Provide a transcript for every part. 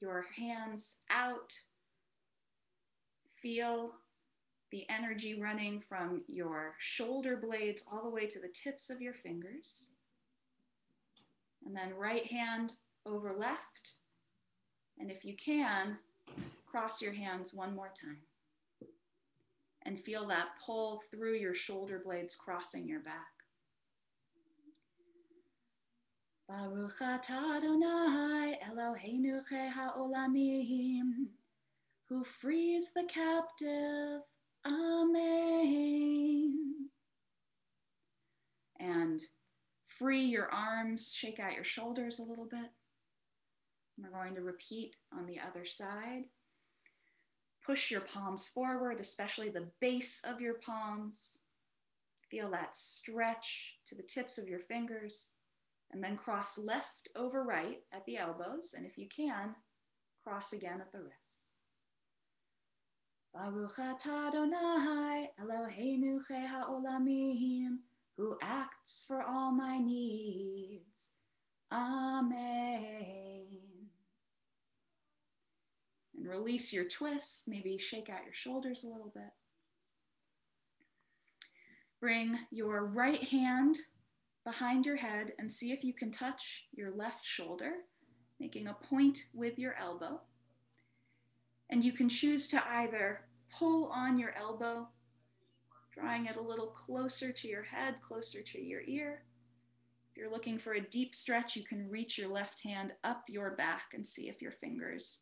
your hands out. Feel the energy running from your shoulder blades all the way to the tips of your fingers. And then right hand over left. And if you can, cross your hands one more time. And feel that pull through your shoulder blades crossing your back. Baruch atah Adonai Eloheinu chei ha'olamim, who frees the captive. Amen. And free your arms, shake out your shoulders a little bit. We're going to repeat on the other side. Push your palms forward, especially the base of your palms. Feel that stretch to the tips of your fingers. And then cross left over right at the elbows. And if you can, cross again at the wrists. Baruch atah Adonai Eloheinu chei ha'olamim, who acts for all my needs. Amen. And release your twists. Maybe shake out your shoulders a little bit. Bring your right hand behind your head and see if you can touch your left shoulder, making a point with your elbow. And you can choose to either pull on your elbow, drawing it a little closer to your head, closer to your ear. If you're looking for a deep stretch, you can reach your left hand up your back and see if your fingers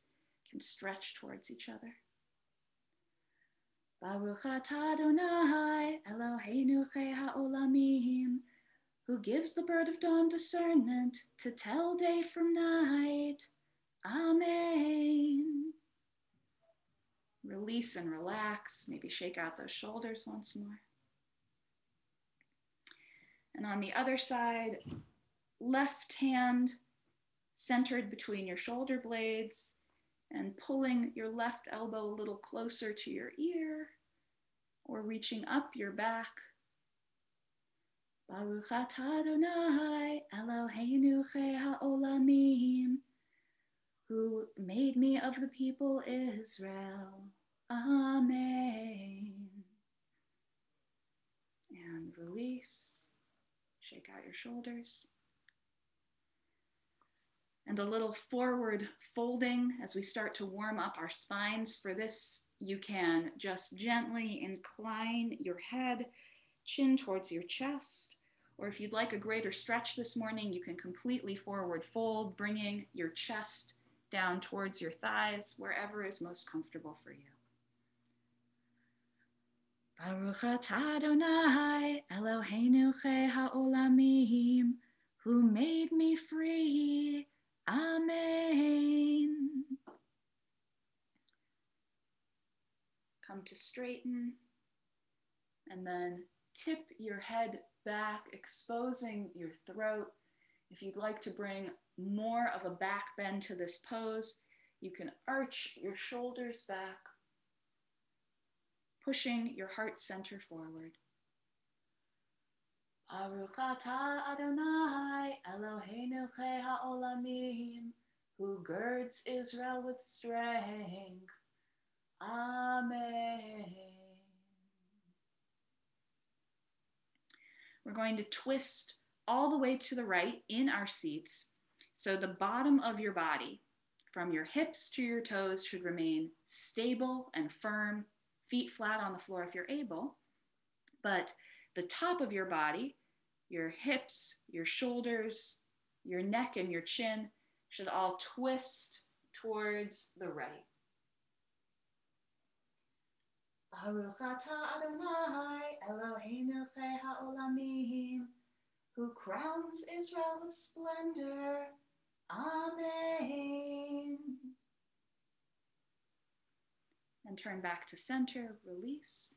can stretch towards each other. Baruch atah Adonai Eloheinu chei ha'olamim, who gives the bird of dawn discernment to tell day from night. Amen. Release and relax. Maybe shake out those shoulders once more. And on the other side, left hand centered between your shoulder blades and pulling your left elbow a little closer to your ear or reaching up your back. Baruch atah Adonai Eloheinu chei ha'olamim, who made me of the people Israel. Amen. And release. Shake out your shoulders. And a little forward folding as we start to warm up our spines. For this, you can just gently incline your head, chin towards your chest. Or if you'd like a greater stretch this morning, you can completely forward fold, bringing your chest down towards your thighs, wherever is most comfortable for you. Baruch atah Adonai Eloheinu chei ha'olamim, who made me free. Amen. Come to straighten, and then tip your head back, exposing your throat. If you'd like to bring more of a back bend to this pose, you can arch your shoulders back, pushing your heart center forward. Baruch atah Adonai Eloheinu chei ha'olamim, who girds Israel with strength. Amen. We're going to twist all the way to the right in our seats. So the bottom of your body, from your hips to your toes, should remain stable and firm, feet flat on the floor if you're able. But the top of your body, your hips, your shoulders, your neck, and your chin should all twist towards the right. Baruch atah Adonai Eloheinu chei ha'olamim, who crowns Israel with splendor. Amen. And turn back to center, release.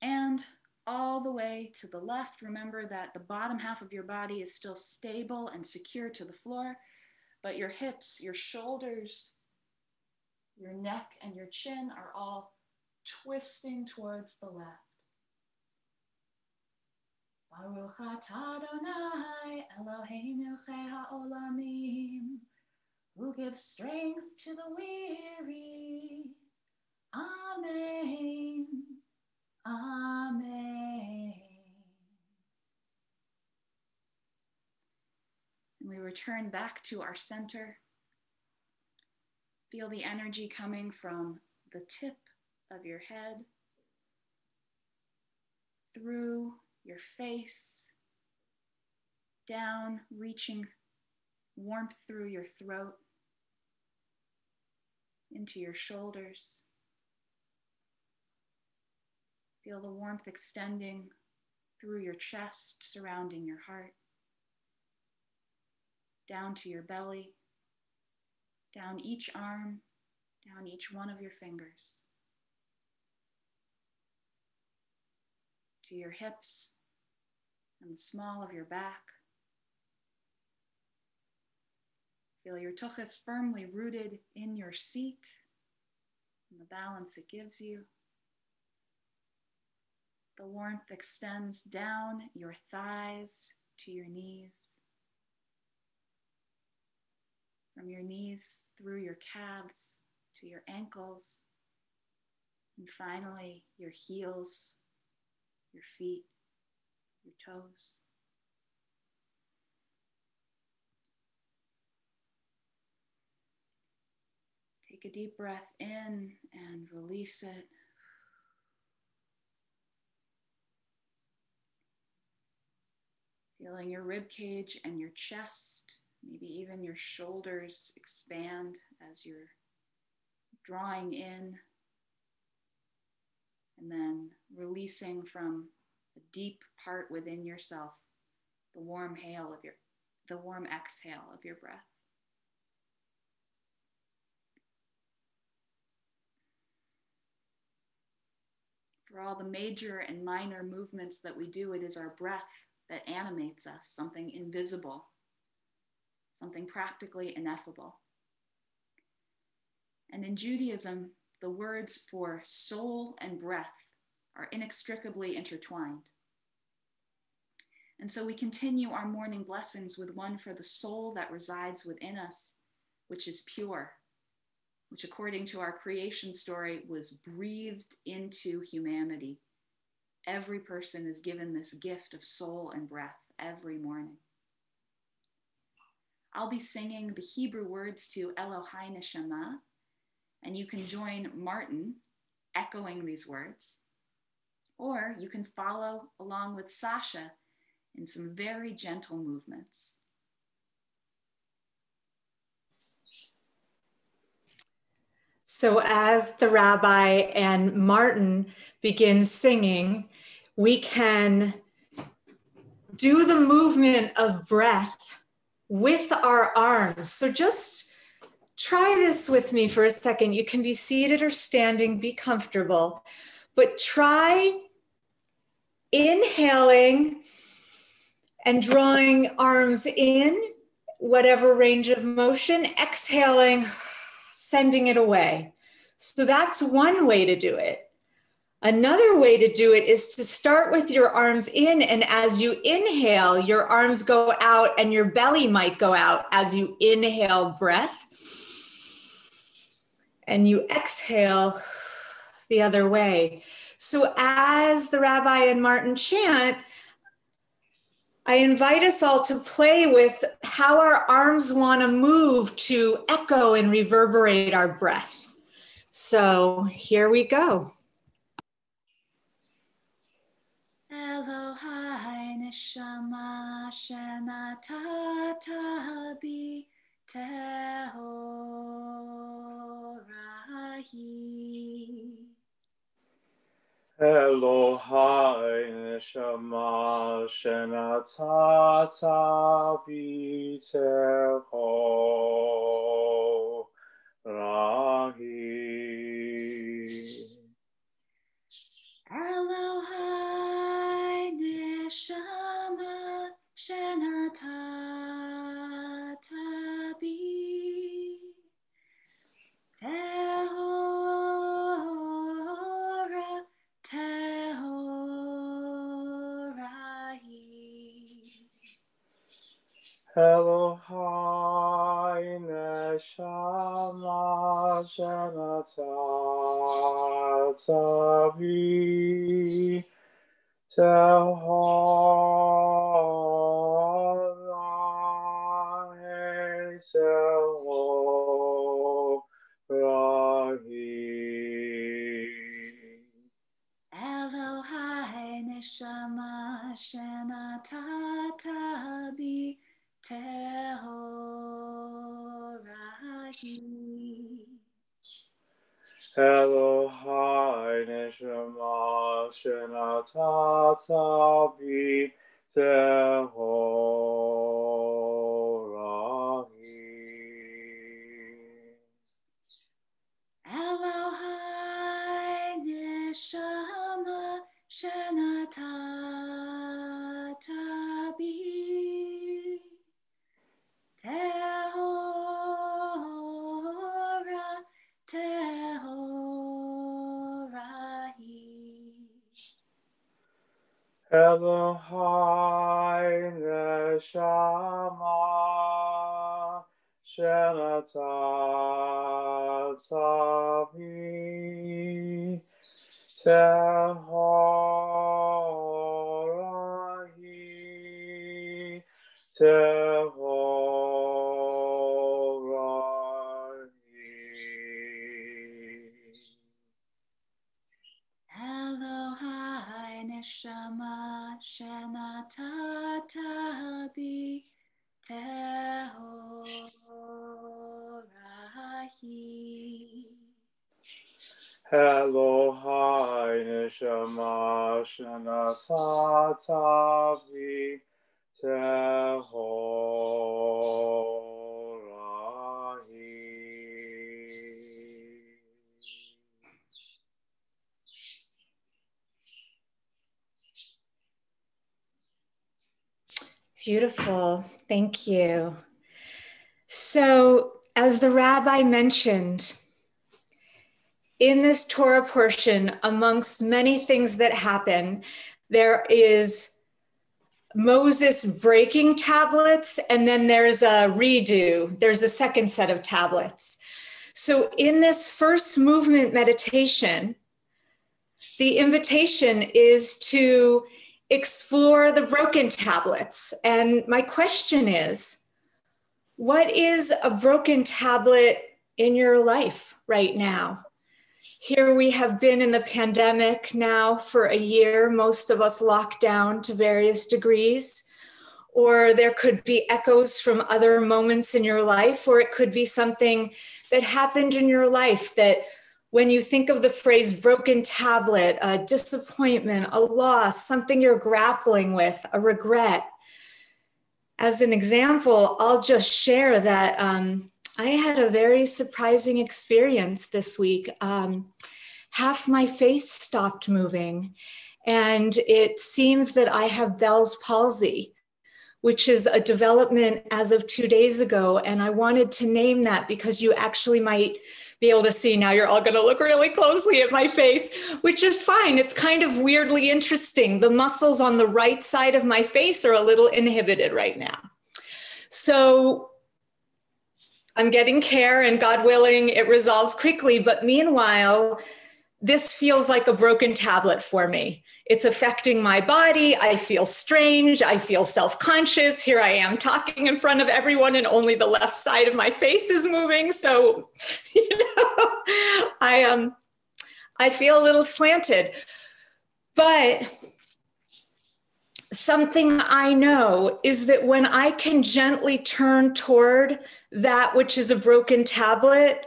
And all the way to the left, remember that the bottom half of your body is still stable and secure to the floor, but your hips, your shoulders, your neck, and your chin are all twisting towards the left. Baruch atah Adonai Eloheinu chei ha'olamim, who give strength to the weary. Amen. Amen. And we return back to our center. Feel the energy coming from the tip of your head, through your face, down, reaching warmth through your throat, into your shoulders. Feel the warmth extending through your chest, surrounding your heart, down to your belly, down each arm, down each one of your fingers, to your hips and the small of your back. Feel your tuchus firmly rooted in your seat and the balance it gives you. The warmth extends down your thighs to your knees, from your knees through your calves to your ankles, and finally your heels, your feet, your toes. Take a deep breath in and release it. Feeling your rib cage and your chest, maybe even your shoulders expand as you're drawing in and then releasing from a deep part within yourself, the warm exhale of your breath. For all the major and minor movements that we do, it is our breath that animates us, something invisible, something practically ineffable. And in Judaism, the words for soul and breath are inextricably intertwined. And so we continue our morning blessings with one for the soul that resides within us, which is pure, which according to our creation story was breathed into humanity. Every person is given this gift of soul and breath every morning. I'll be singing the Hebrew words to Elohim Shema, and you can join Martin echoing these words, or you can follow along with Sasha in some very gentle movements. So as the Rabbi and Martin begin singing, we can do the movement of breath with our arms. So just try this with me for a second. You can be seated or standing, be comfortable, but try inhaling and drawing arms in, whatever range of motion, exhaling, sending it away. So that's one way to do it. Another way to do it is to start with your arms in, and as you inhale, your arms go out and your belly might go out as you inhale breath. And you exhale the other way. So as the Rabbi and Martin chant, I invite us all to play with how our arms want to move to echo and reverberate our breath. So here we go. Elohim Shema Shenatata bi Tehorahi. Elohim Shema Shenatata bi Tehorahi. Elohim Neshama Shenatata bi Tehorahi. Elohai neshama shenatata bi tehora Elohai neshama shenatata bi tehorahi. Elohai neshama shenatata bi tehorahi. Elohai neshama shenatata bi tehorahi. Elohai neshama shenatata bi tehorahi tehorahi. Elohai neshama shenatata bi tehorahi. Elohai neshama shenatata bi tehorahi. Beautiful. Thank you. So, as the rabbi mentioned, in this Torah portion, amongst many things that happen, there is Moses breaking tablets, and then there's a redo. There's a second set of tablets. So in this first movement meditation, the invitation is to explore the broken tablets. And my question is, what is a broken tablet in your life right now? Here we have been in the pandemic now for a year, most of us locked down to various degrees, or there could be echoes from other moments in your life, or it could be something that happened in your life that when you think of the phrase broken tablet, a disappointment, a loss, something you're grappling with, a regret. As an example, I'll just share that I had a very surprising experience this week. Half my face stopped moving, and it seems that I have Bell's palsy, which is a development as of 2 days ago. And I wanted to name that because you actually might be able to see now. You're all going to look really closely at my face, which is fine. It's kind of weirdly interesting. The muscles on the right side of my face are a little inhibited right now. So I'm getting care, and God willing, it resolves quickly. But meanwhile, this feels like a broken tablet for me. It's affecting my body. I feel strange. I feel self-conscious. Here I am talking in front of everyone, and only the left side of my face is moving. So, I feel a little slanted. But something I know is that when I can gently turn toward that which is a broken tablet,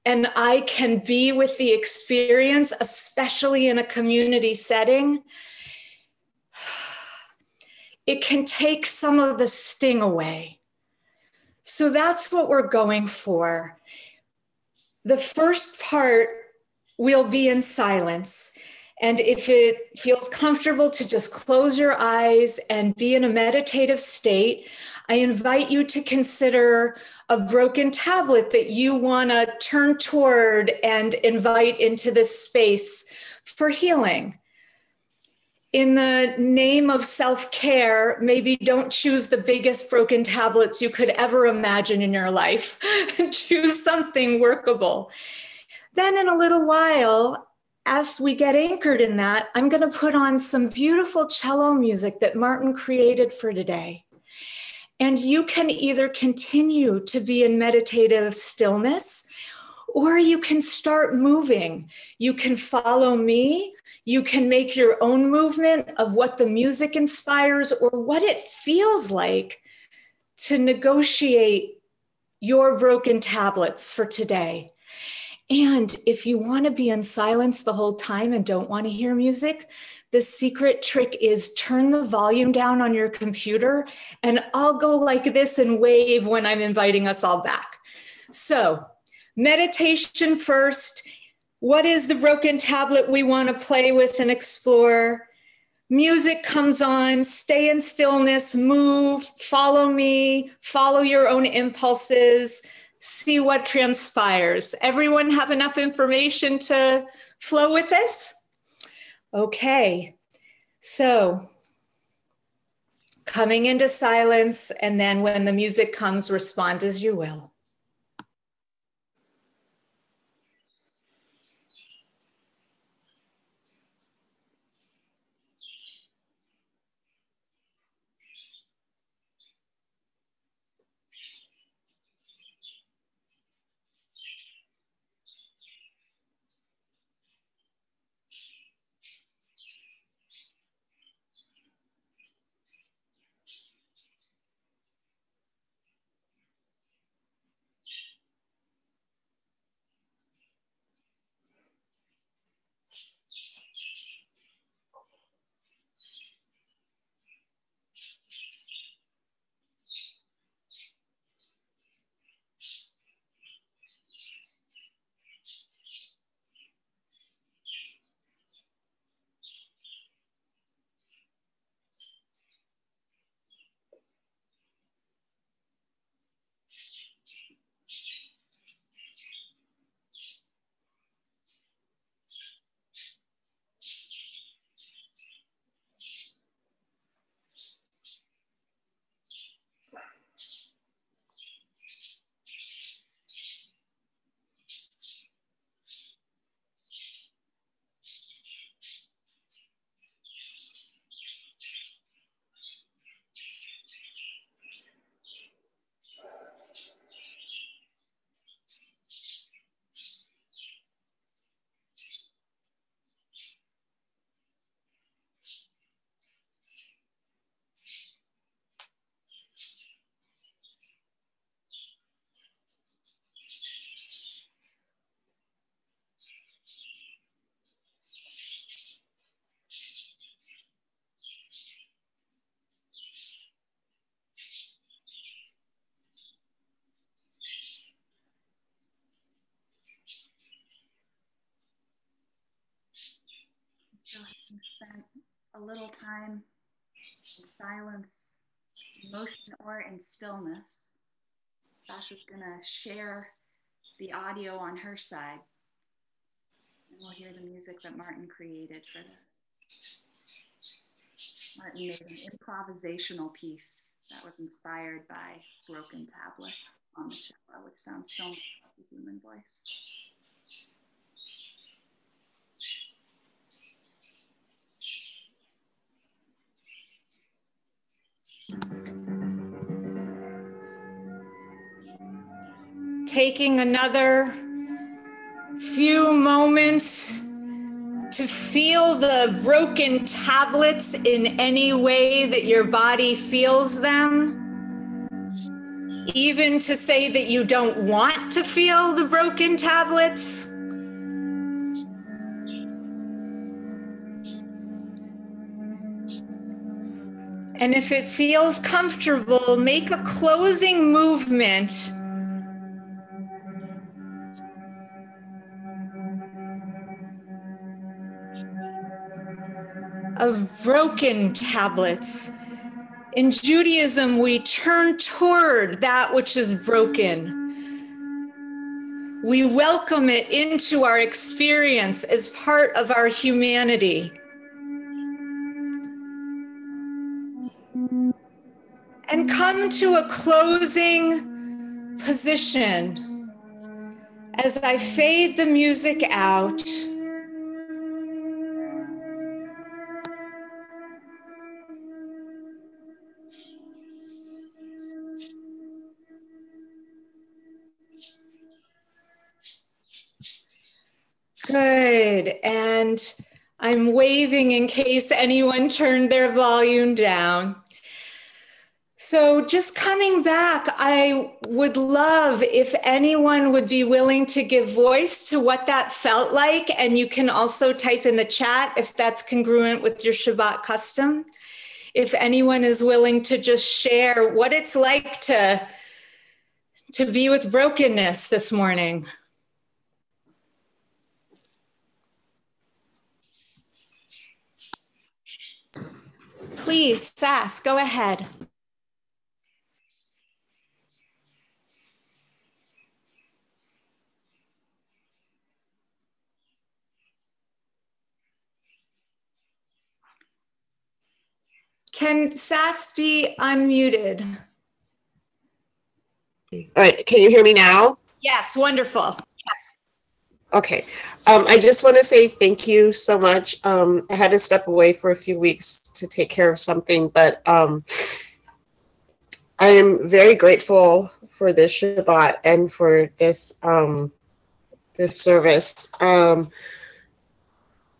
and I can be with the experience, especially in a community setting, it can take some of the sting away. So that's what we're going for. The first part will be in silence. And if it feels comfortable to just close your eyes and be in a meditative state, I invite you to consider a broken tablet that you want to turn toward and invite into this space for healing. in the name of self-care, maybe don't choose the biggest broken tablets you could ever imagine in your life. Choose something workable. Then in a little while, as we get anchored in that, I'm going to put on some beautiful cello music that Martin created for today. And you can either continue to be in meditative stillness, or you can start moving. You can follow me. You can make your own movement of what the music inspires or what it feels like to negotiate your broken tablets for today. And if you want to be in silence the whole time and don't want to hear music, the secret trick is turn the volume down on your computer, and I'll go like this and wave when I'm inviting us all back. So, meditation first. What is the broken tablet we want to play with and explore? Music comes on, stay in stillness, move, follow me, follow your own impulses, see what transpires. Everyone have enough information to flow with this? Okay, so coming into silence, and then when the music comes, respond as you will. So having spent a little time in silence, motion, or in stillness, Sasha's gonna share the audio on her side, and we'll hear the music that Martin created for this. Martin made an improvisational piece that was inspired by broken tablets on the Shema, which sounds so much like the human voice. Taking another few moments to feel the broken tablets in any way that your body feels them. Even to say that you don't want to feel the broken tablets. And if it feels comfortable, make a closing movement of broken tablets. In Judaism, we turn toward that which is broken. We welcome it into our experience as part of our humanity. and come to a closing position as I fade the music out. Good, and I'm waving in case anyone turned their volume down. So just coming back, I would love if anyone would be willing to give voice to what that felt like, and you can also type in the chat if that's congruent with your Shabbat custom. If anyone is willing to just share what it's like to be with brokenness this morning. Please, Sass, go ahead. Can Sass be unmuted? All right, can you hear me now? Yes, wonderful. Yes. Okay, I just want to say thank you so much. I had to step away for a few weeks to take care of something, but I am very grateful for this Shabbat and for this this service. I'm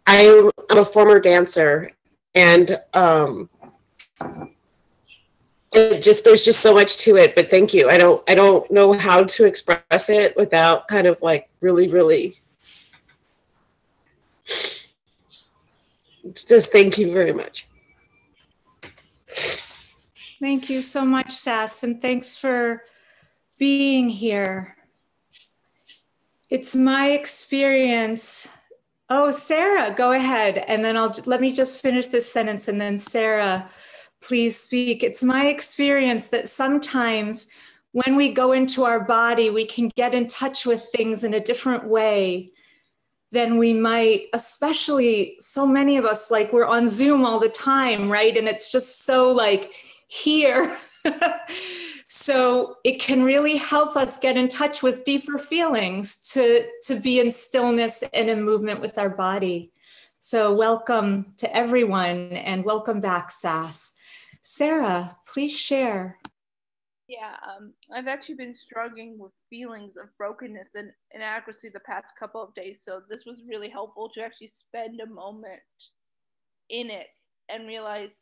a former dancer, and there's just so much to it. But thank you. I don't know how to express it without kind of like really. Just thank you very much. Thank you so much, Sass, and thanks for being here. It's my experience. Oh, Sarah, go ahead. And then let me just finish this sentence, and then Sarah, please speak. It's my experience that sometimes when we go into our body, we can get in touch with things in a different way than we might, especially so many of us, like we're on Zoom all the time, right? And it's just so like here. So it can really help us get in touch with deeper feelings, to be in stillness and in movement with our body. So welcome to everyone, and welcome back, Sass. Sarah, please share. Yeah, I've actually been struggling with feelings of brokenness and inadequacy the past couple of days, so this was really helpful to actually spend a moment in it and realize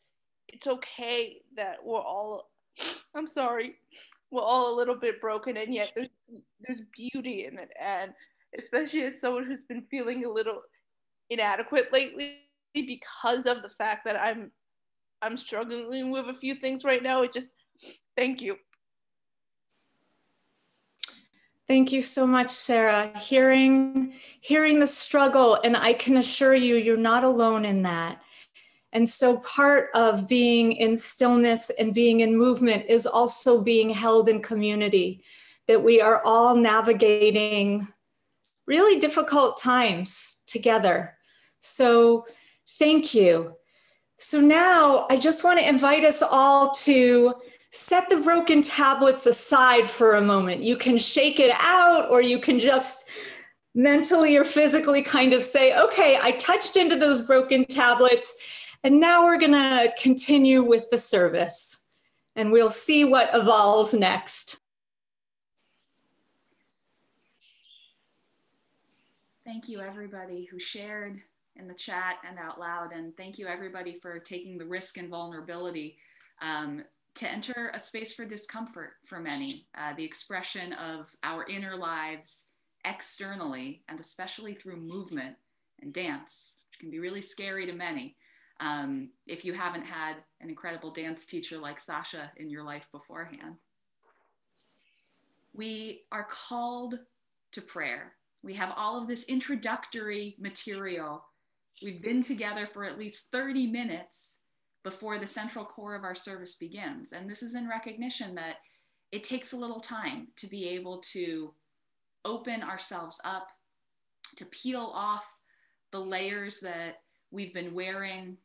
it's okay that we're all a little bit broken, and yet there's beauty in it. And especially as someone who's been feeling a little inadequate lately because of the fact that I'm struggling with a few things right now, thank you. Thank you so much, Sarah. Hearing the struggle, and I can assure you, you're not alone in that. And so part of being in stillness and being in movement is also being held in community, that we are all navigating really difficult times together. So thank you. So now I just want to invite us all to set the broken tablets aside for a moment. You can shake it out, or you can just mentally or physically kind of say, okay, I touched into those broken tablets, and now we're going to continue with the service, and we'll see what evolves next. Thank you, everybody who shared in the chat and out loud. And thank you, everybody, for taking the risk and vulnerability to enter a space for discomfort for many, the expression of our inner lives externally, and especially through movement and dance, which can be really scary to many. If you haven't had an incredible dance teacher like Sasha in your life beforehand. We are called to prayer. We have all of this introductory material. We've been together for at least 30 minutes before the central core of our service begins. And this is in recognition that it takes a little time to be able to open ourselves up, to peel off the layers that we've been wearing,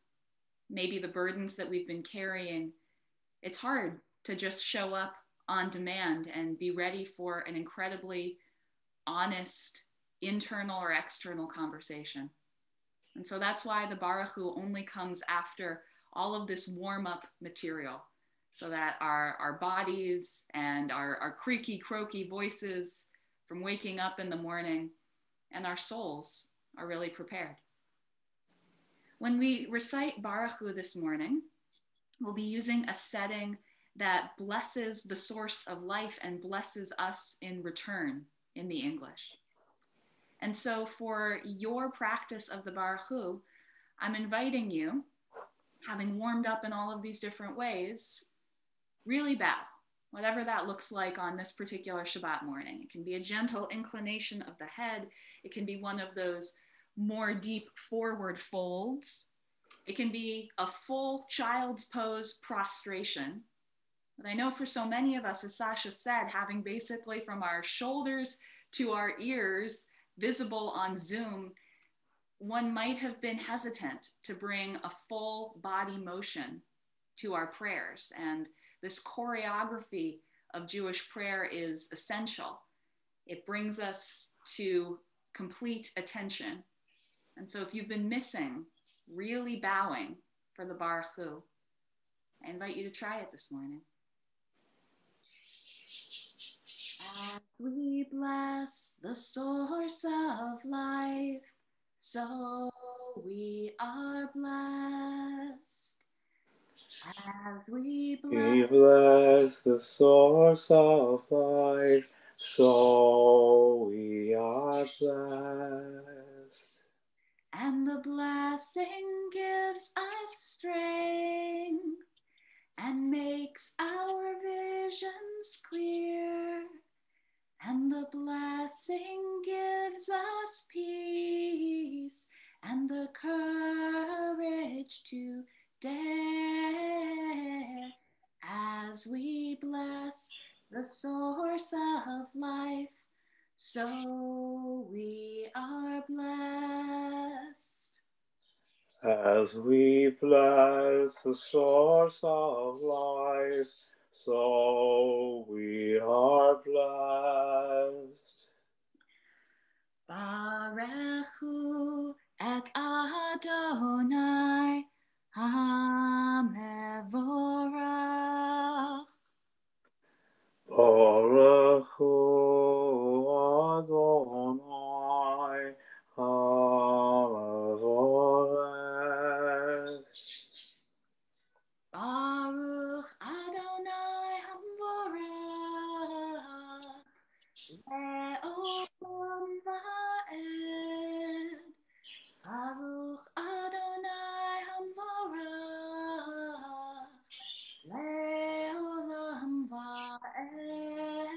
maybe the burdens that we've been carrying. It's hard to just show up on demand and be ready for an incredibly honest internal or external conversation. And so that's why the Baruch Hu only comes after all of this warm-up material, so that our bodies and our creaky, croaky voices from waking up in the morning and our souls are really prepared. When we recite Baruch Hu this morning, we'll be using a setting that blesses the source of life and blesses us in return in the English. And so for your practice of the Baruch Hu, I'm inviting you, having warmed up in all of these different ways, really bow, whatever that looks like on this particular Shabbat morning. It can be a gentle inclination of the head. It can be one of those more deep forward folds. It can be a full child's pose prostration. But I know for so many of us, as Sasha said, having basically from our shoulders to our ears visible on Zoom, one might have been hesitant to bring a full body motion to our prayers. And this choreography of Jewish prayer is essential. It brings us to complete attention. And so if you've been missing really bowing for the Baruch Hu, I invite you to try it this morning. As we bless the source of life, so we are blessed. As we bless the source of life, so we are blessed. And the blessing gives us strength and makes our visions clear. And the blessing gives us peace and the courage to dare. As we bless the source of life, so we are blessed. As we bless the source of life, so we are blessed. Barechu et Adonai HaMevorach. Baruch Hu Adonai HaMevorach. Baruch Adonai HaMevorach Le'olam Va'ed. Baruch Adonai HaMevorach Le'olam Va'ed.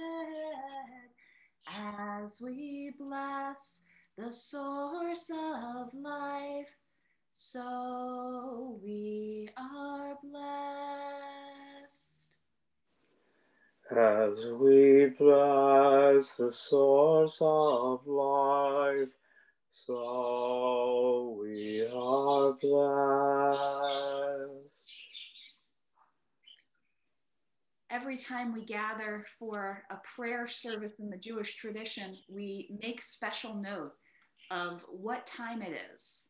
As we bless the source of life, so we are blessed. As we bless the source of life, so we are blessed. Every time we gather for a prayer service in the Jewish tradition, we make special note of what time it is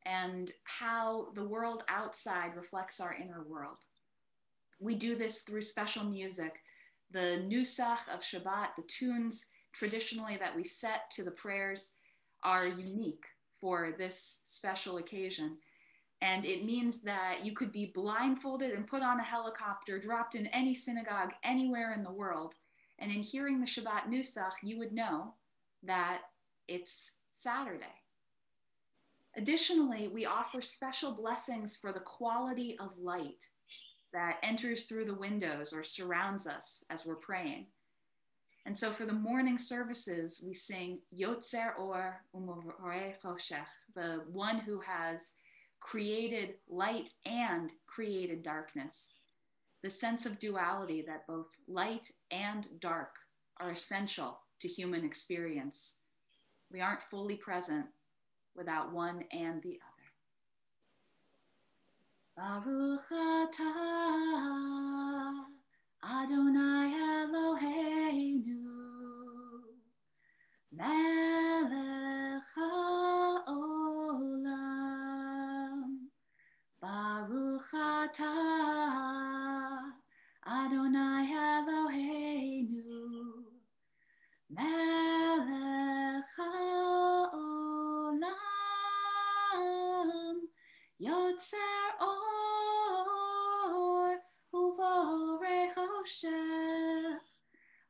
and how the world outside reflects our inner world. We do this through special music. The nusach of Shabbat, the tunes traditionally that we set to the prayers, are unique for this special occasion. And it means that you could be blindfolded and put on a helicopter, dropped in any synagogue anywhere in the world. And in hearing the Shabbat nusach, you would know that it's Saturday. Additionally, we offer special blessings for the quality of light that enters through the windows or surrounds us as we're praying. And so for the morning services, we sing Yotzer Or Umoreh Choshech, the one who has created light and created darkness. The sense of duality that both light and dark are essential to human experience. We aren't fully present without one and the other. Baruch atah Adonai Eloheinu, Melech haolam, Baruch atah Adonai Eloheinu, Melech haolam, Yotzer or uvorei choshech,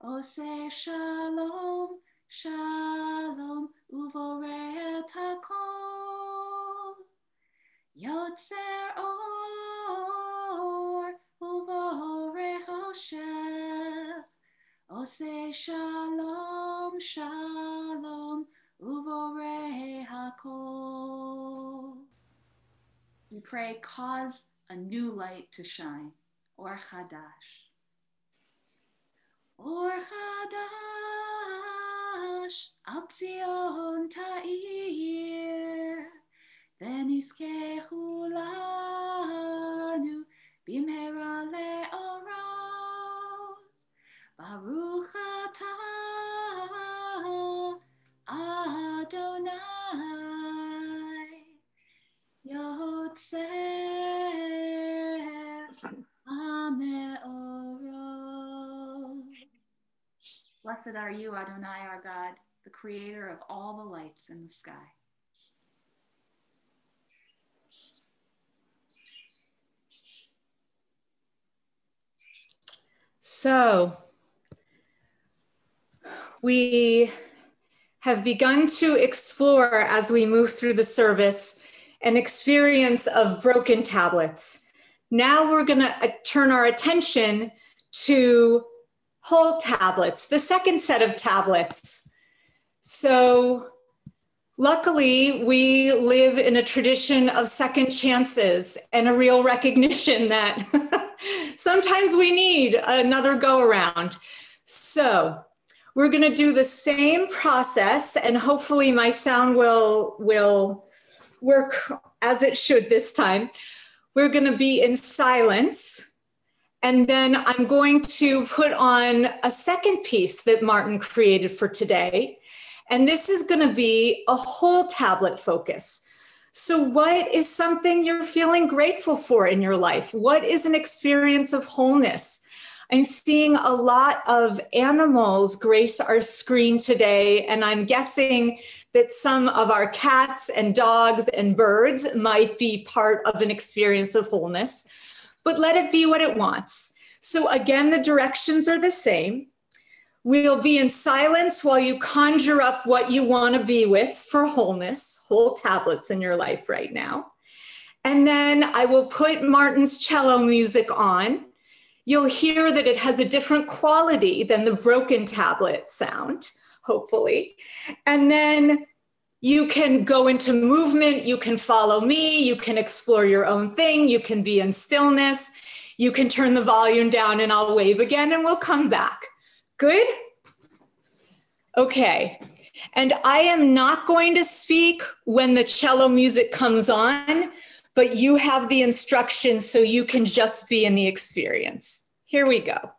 Oseh shalom, shalom, uvorei et hakol. Yotzer or uvorei choshech, Oseh shalom, shalom, uvorei hakol. We pray, cause a new light to shine, or chadash. Or chadash, al Zion ta'ir, v'nizkei chulanu bimhera le'orot. Baruch atah Adonai Yotzer HaMeorot. Blessed are you, Adonai, our God, the creator of all the lights in the sky. So we have begun to explore, as we move through the service, an experience of broken tablets. Now we're going to turn our attention to whole tablets, the second set of tablets. So luckily, we live in a tradition of second chances and a real recognition that sometimes we need another go around. So we're going to do the same process, and hopefully my sound will work as it should this time. We're going to be in silence, and then I'm going to put on a second piece that Martin created for today. And this is going to be a whole tablet focus. So what is something you're feeling grateful for in your life? What is an experience of wholeness? I'm seeing a lot of animals grace our screen today, and I'm guessing that some of our cats and dogs and birds might be part of an experience of wholeness, but let it be what it wants. So again, the directions are the same. We'll be in silence while you conjure up what you want to be with for wholeness, whole tablets in your life right now. And then I will put Martin's cello music on. You'll hear that it has a different quality than the broken tablet sound, hopefully. And then you can go into movement, you can follow me, you can explore your own thing, you can be in stillness, you can turn the volume down and I'll wave again and we'll come back. Good? Okay. And I am not going to speak when the cello music comes on, but you have the instructions so you can just be in the experience. Here we go.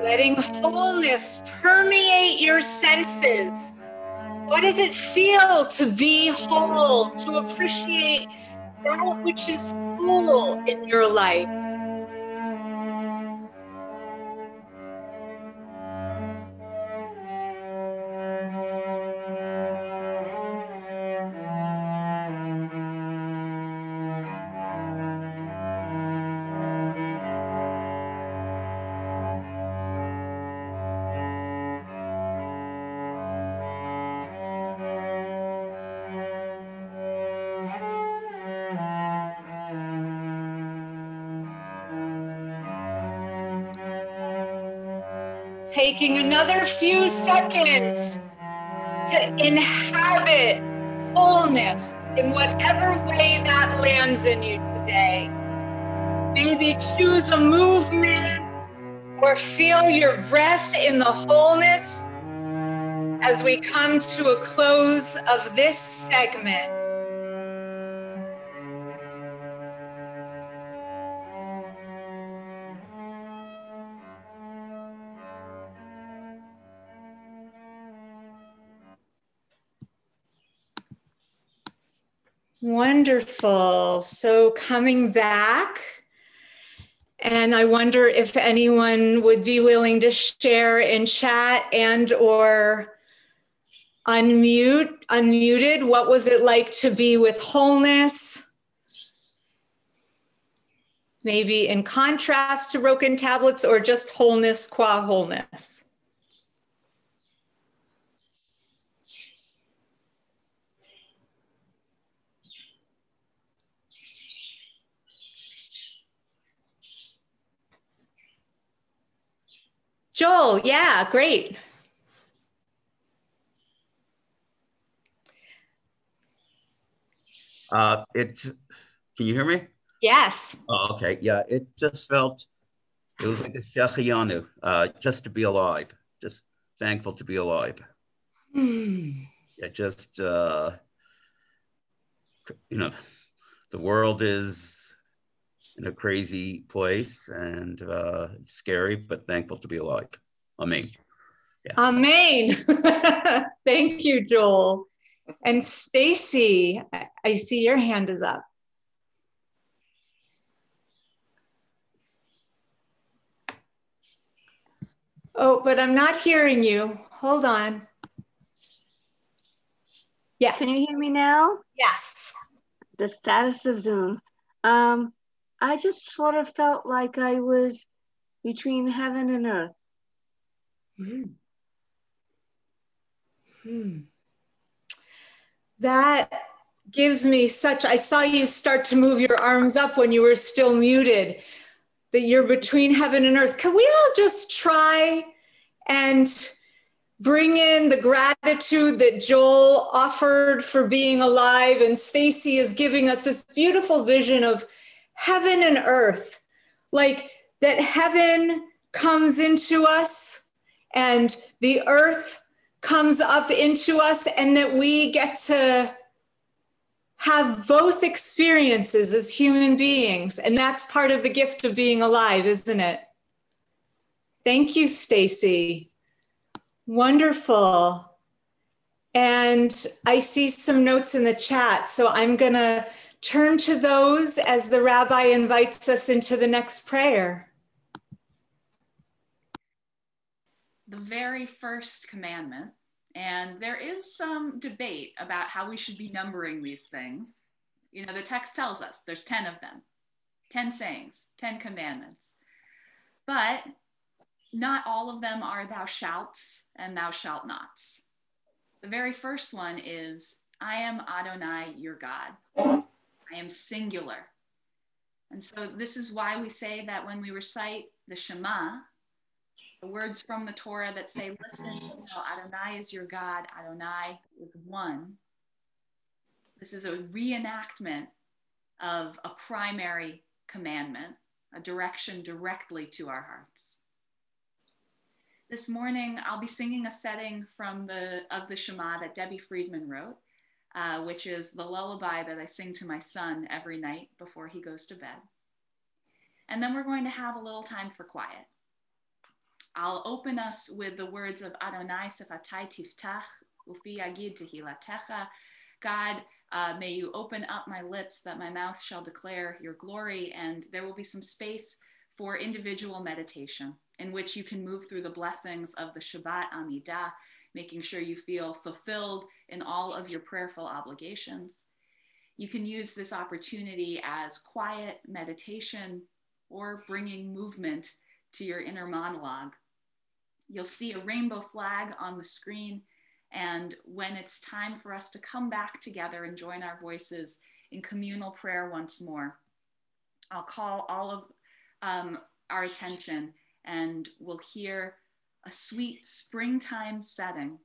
Letting wholeness permeate your senses. What does it feel to be whole, to appreciate that which is whole in your life? Taking another few seconds to inhabit wholeness in whatever way that lands in you today. Maybe choose a movement or feel your breath in the wholeness as we come to a close of this segment. Wonderful. So coming back, and I wonder if anyone would be willing to share in chat and or unmuted. What was it like to be with wholeness? Maybe in contrast to broken tablets or just wholeness qua wholeness. Joel, yeah, great. Can you hear me? Yes. Oh, okay. Yeah, it just felt, it was like a shechiyanu, just to be alive, just thankful to be alive. Yeah, just, you know, the world is in a crazy place and it's scary, but thankful to be alive. Amen. Yeah. Amen. Thank you, Joel. And Stacy, I see your hand is up. Oh, but I'm not hearing you. Hold on. Yes. Can you hear me now? Yes. The status of Zoom. I just sort of felt like I was between heaven and earth. That gives me such, I saw you start to move your arms up when you were still muted, that you're between heaven and earth. Can we all just try and bring in the gratitude that Joel offered for being alive, and Stacy is giving us this beautiful vision of heaven and earth, like that heaven comes into us and the earth comes up into us, and that we get to have both experiences as human beings. And that's part of the gift of being alive, isn't it? Thank you, Stacy. Wonderful. And I see some notes in the chat, so I'm gonna turn to those as the Rabbi invites us into the next prayer. The very first commandment, and there is some debate about how we should be numbering these things. You know, the text tells us there's 10 of them, 10 sayings, 10 commandments. But not all of them are thou shalts and thou shalt nots. The very first one is, I am Adonai, your God. I am singular. And so this is why we say that when we recite the Shema, the words from the Torah that say, listen, you know, Adonai is your God, Adonai is one. This is a reenactment of a primary commandment, a direction directly to our hearts. This morning, I'll be singing a setting from the Shema that Debbie Friedman wrote, which is the lullaby that I sing to my son every night before he goes to bed. And then we're going to have a little time for quiet. I'll open us with the words of Adonai Sefatai Tiftach Ufi Yagid Tehilatecha. God, may you open up my lips that my mouth shall declare your glory. And there will be some space for individual meditation in which you can move through the blessings of the Shabbat Amidah, making sure you feel fulfilled in all of your prayerful obligations. You can use this opportunity as quiet meditation or bringing movement to your inner monologue. You'll see a rainbow flag on the screen. And when it's time for us to come back together and join our voices in communal prayer once more, I'll call all of our attention, and we'll hear a sweet springtime setting,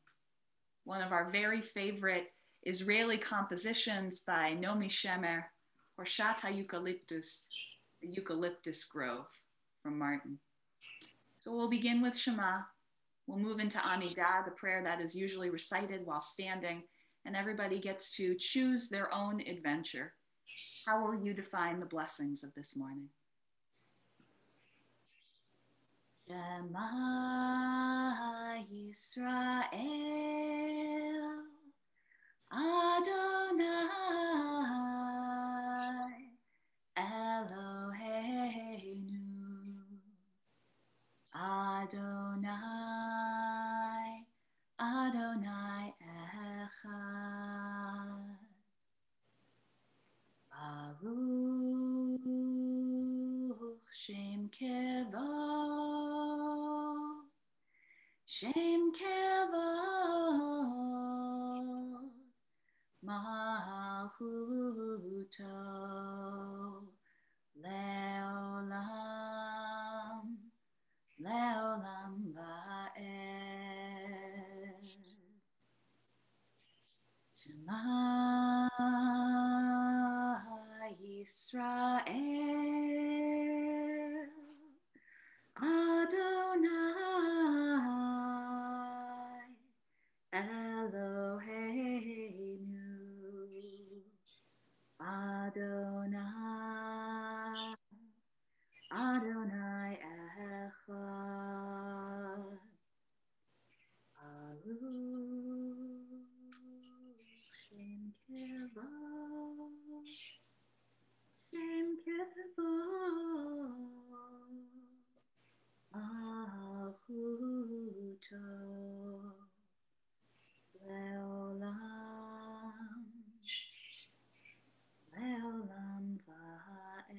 one of our very favorite Israeli compositions by Nomi Shemer, or Shata Eucalyptus, the Eucalyptus Grove from Martin. So we'll begin with Shema. We'll move into Amidah, the prayer that is usually recited while standing, and everybody gets to choose their own adventure. How will you define the blessings of this morning? Shema Yisrael, Adonai, Eloheinu, Adonai, Adonai Echad. Baruch Shem Kevod, Shem Kevod, Malchuto, Leolam, Leolam Va'ed. Shema Yisrael, Adonai, Eloheinu, Adonai, Adonai Echad. Shem Kevod, Shem Kevod, Malchuto, Leolam, Leolam Va'ed.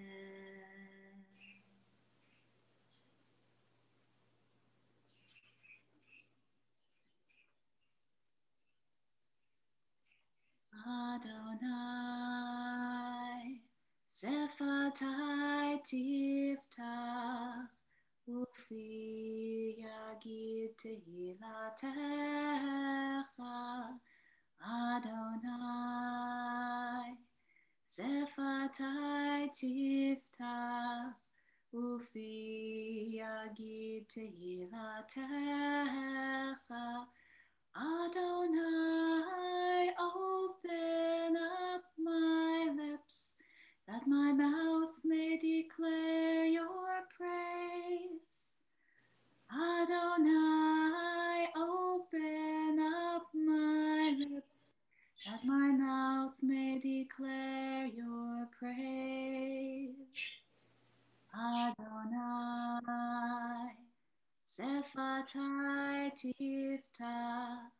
Adonai, Sefatai Tiftach, Ufi Yagid Tehilatecha. Adonai, Sefatai Tiftach, Ufi Yagid Tehilatecha. Adonai, open up my lips, that my mouth may declare your praise. Adonai, open up my lips, that my mouth may declare your praise. Adonai, Sefatai Tiftach,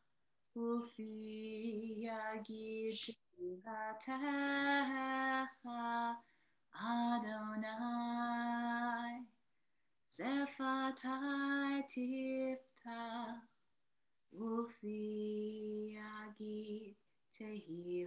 Ufi Yagid Tehilatecha. Adonai, Sefatai Tiftach, Ufi Yagid Tehilatecha.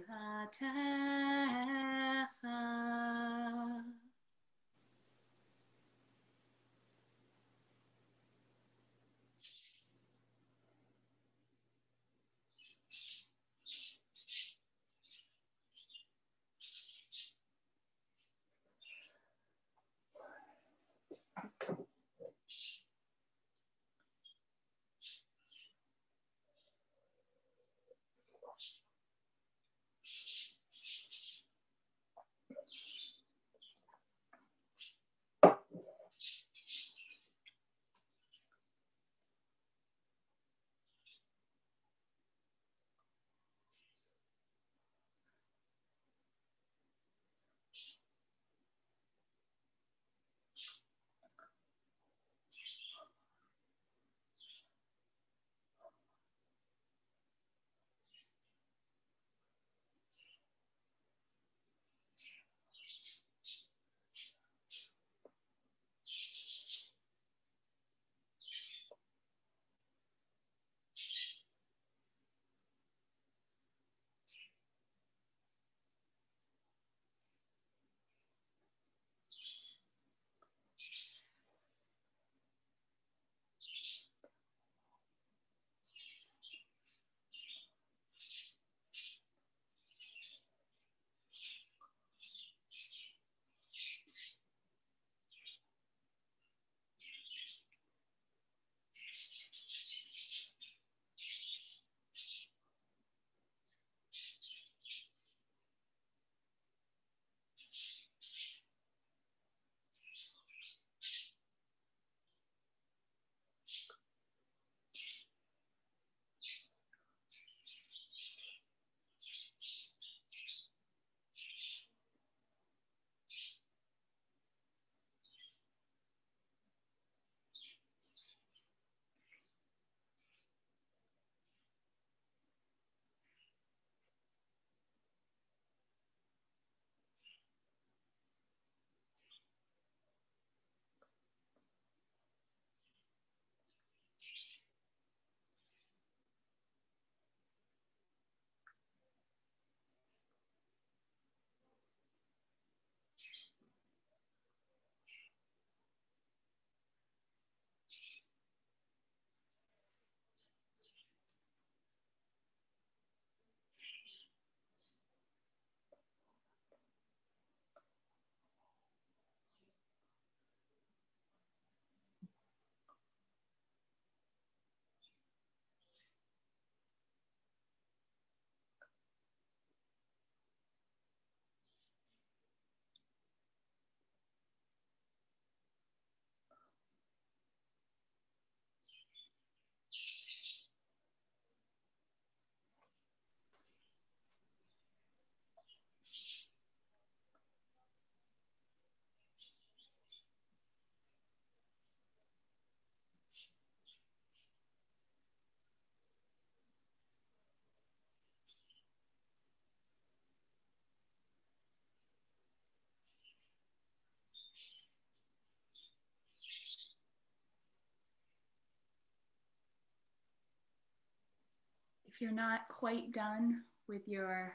If you're not quite done with your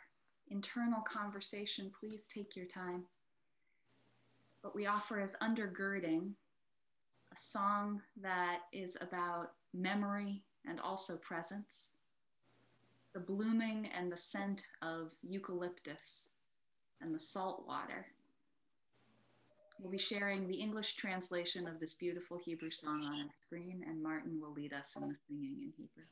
internal conversation, please take your time. But we offer as undergirding a song that is about memory and also presence, the blooming and the scent of eucalyptus and the salt water. We'll be sharing the English translation of this beautiful Hebrew song on our screen, and Martin will lead us in the singing in Hebrew.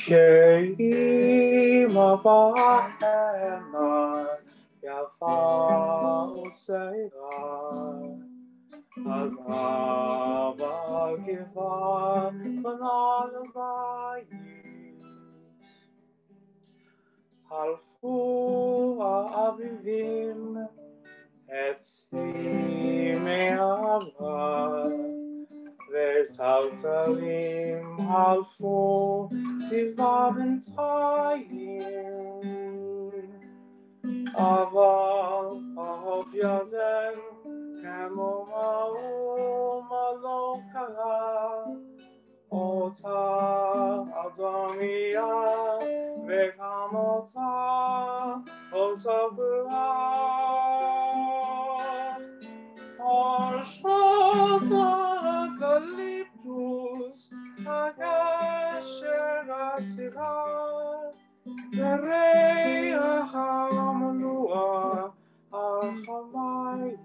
Shema Bahema Yafa Useira Azava Giva Banan Bayis Halfu Abivim Et Simeava Ve'Tautalim halfu Sivav Tayim Aval Ahov Yadem Kemo Ma'um Alokala Ota Adomiya Ve'kamota Osavua Parashat Eucalyptus Agasher Asirar Verei Ahamanua Archamayim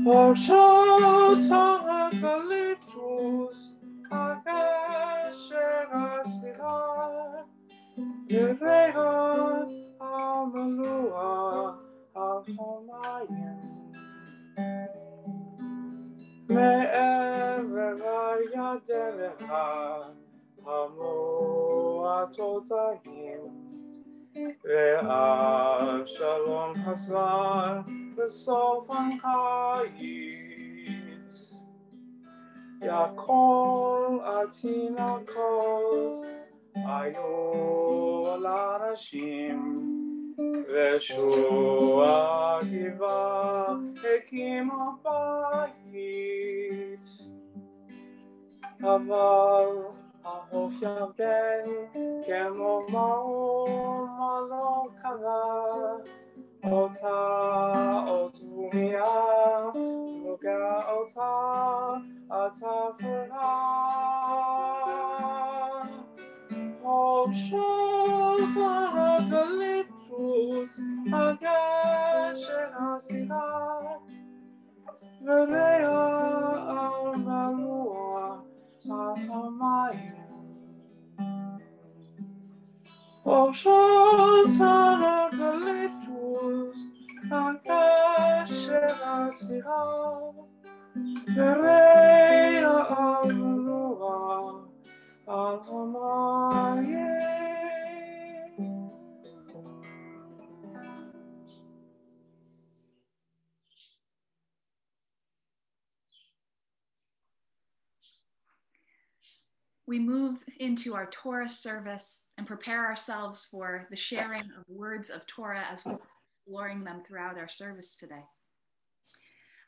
Parashat Eucalyptus Agasher Asirar Verei Ahamanua Archamayim Me'ever Yadelecha Hamu Atotahim Ve'al Shalom Haslar V'Sof Anchayis Yakol atinakot ayu alarashim Veshua giva hekima bayit Aval ahof yavden kemo ma'om malo kala Ota otumia muga ota atafura Hoshot ha'kalitus hagesher hasira Verea al-malua al-hamayim Hoshot ha'kalitus hagesher hasira Verea al-malua al-hamayim We move into our Torah service and prepare ourselves for the sharing of words of Torah as we're exploring them throughout our service today.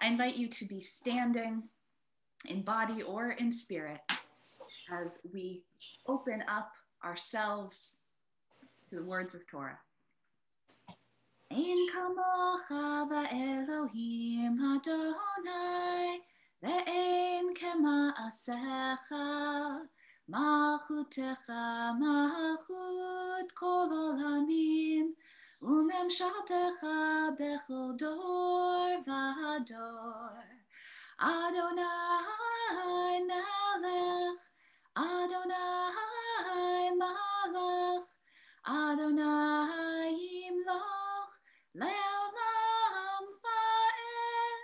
I invite you to be standing in body or in spirit as we open up ourselves to the words of Torah. Ein kamocha va'Elohim Adonai ve'ein kema'asecha Malchutecha malchut kol olamim Umemshaltecha bechol dor v'ador Adonai melech Adonai malach Adonai yimloch le'olam va'ed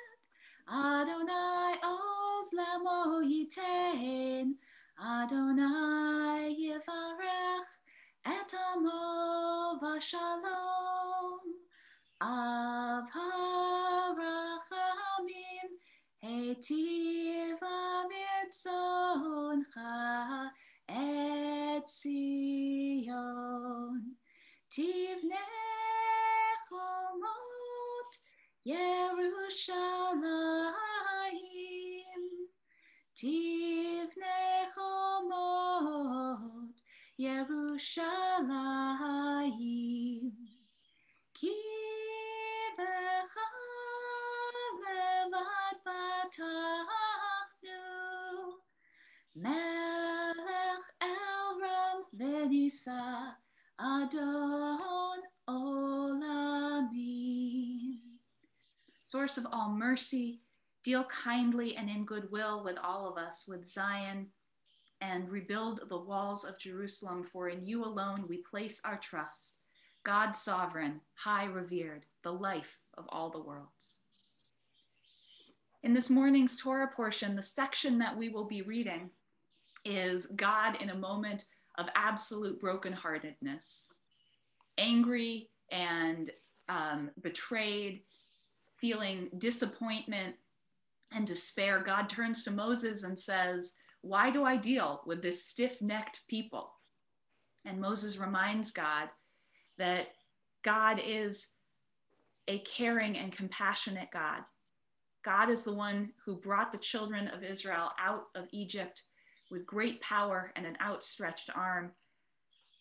Adonai oz lemo yitein Adonai yivarech et amo v'shalom Av harachamim heitiv amitzoncha et Zion Tivne chomot Yerushalayim Tivne chomot Yerushalayim Ki becha levad patachnu Melech Elram v'nisa Adon Olamim. Source of all mercy, deal kindly and in goodwill with all of us, with Zion, and rebuild the walls of Jerusalem, for in you alone we place our trust. God sovereign, high revered, the life of all the worlds. In this morning's Torah portion, the section that we will be reading is God in a moment of absolute brokenheartedness, angry and betrayed, feeling disappointment and despair. God turns to Moses and says, "Why do I deal with this stiff-necked people?" And Moses reminds God that God is a caring and compassionate God. God is the one who brought the children of Israel out of Egypt with great power and an outstretched arm,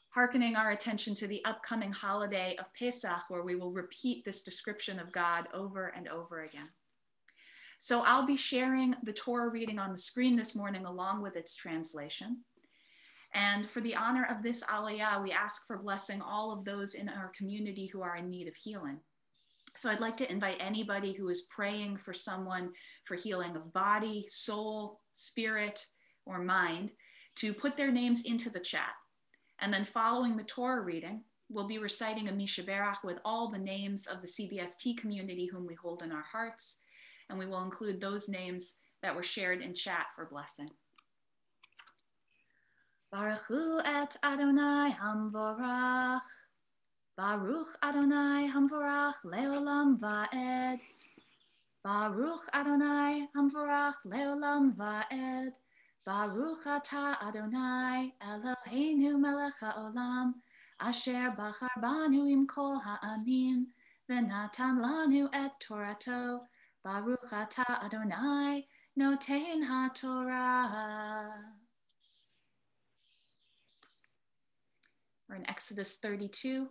hearkening our attention to the upcoming holiday of Pesach, where we will repeat this description of God over and over again. So I'll be sharing the Torah reading on the screen this morning along with its translation. And for the honor of this aliyah, we ask for blessing all of those in our community who are in need of healing. So I'd like to invite anybody who is praying for someone for healing of body, soul, spirit, or mind to put their names into the chat. And then following the Torah reading, we'll be reciting a Mishaberach with all the names of the CBST community whom we hold in our hearts. And we will include those names that were shared in chat for blessing. Baruch Hu et Adonai Hamvorach. Baruch Adonai Hamvorach Leolam Va'ed. Baruch Adonai Hamvarach Leolam Va'ed. Baruch Ata Adonai Eloheinu Melech HaOlam Asher Bachar Banu Im Kol Ha'amim V'natan Lanu Et Torato. Baruch Ata Adonai Noten HaTorah. We're in Exodus 32,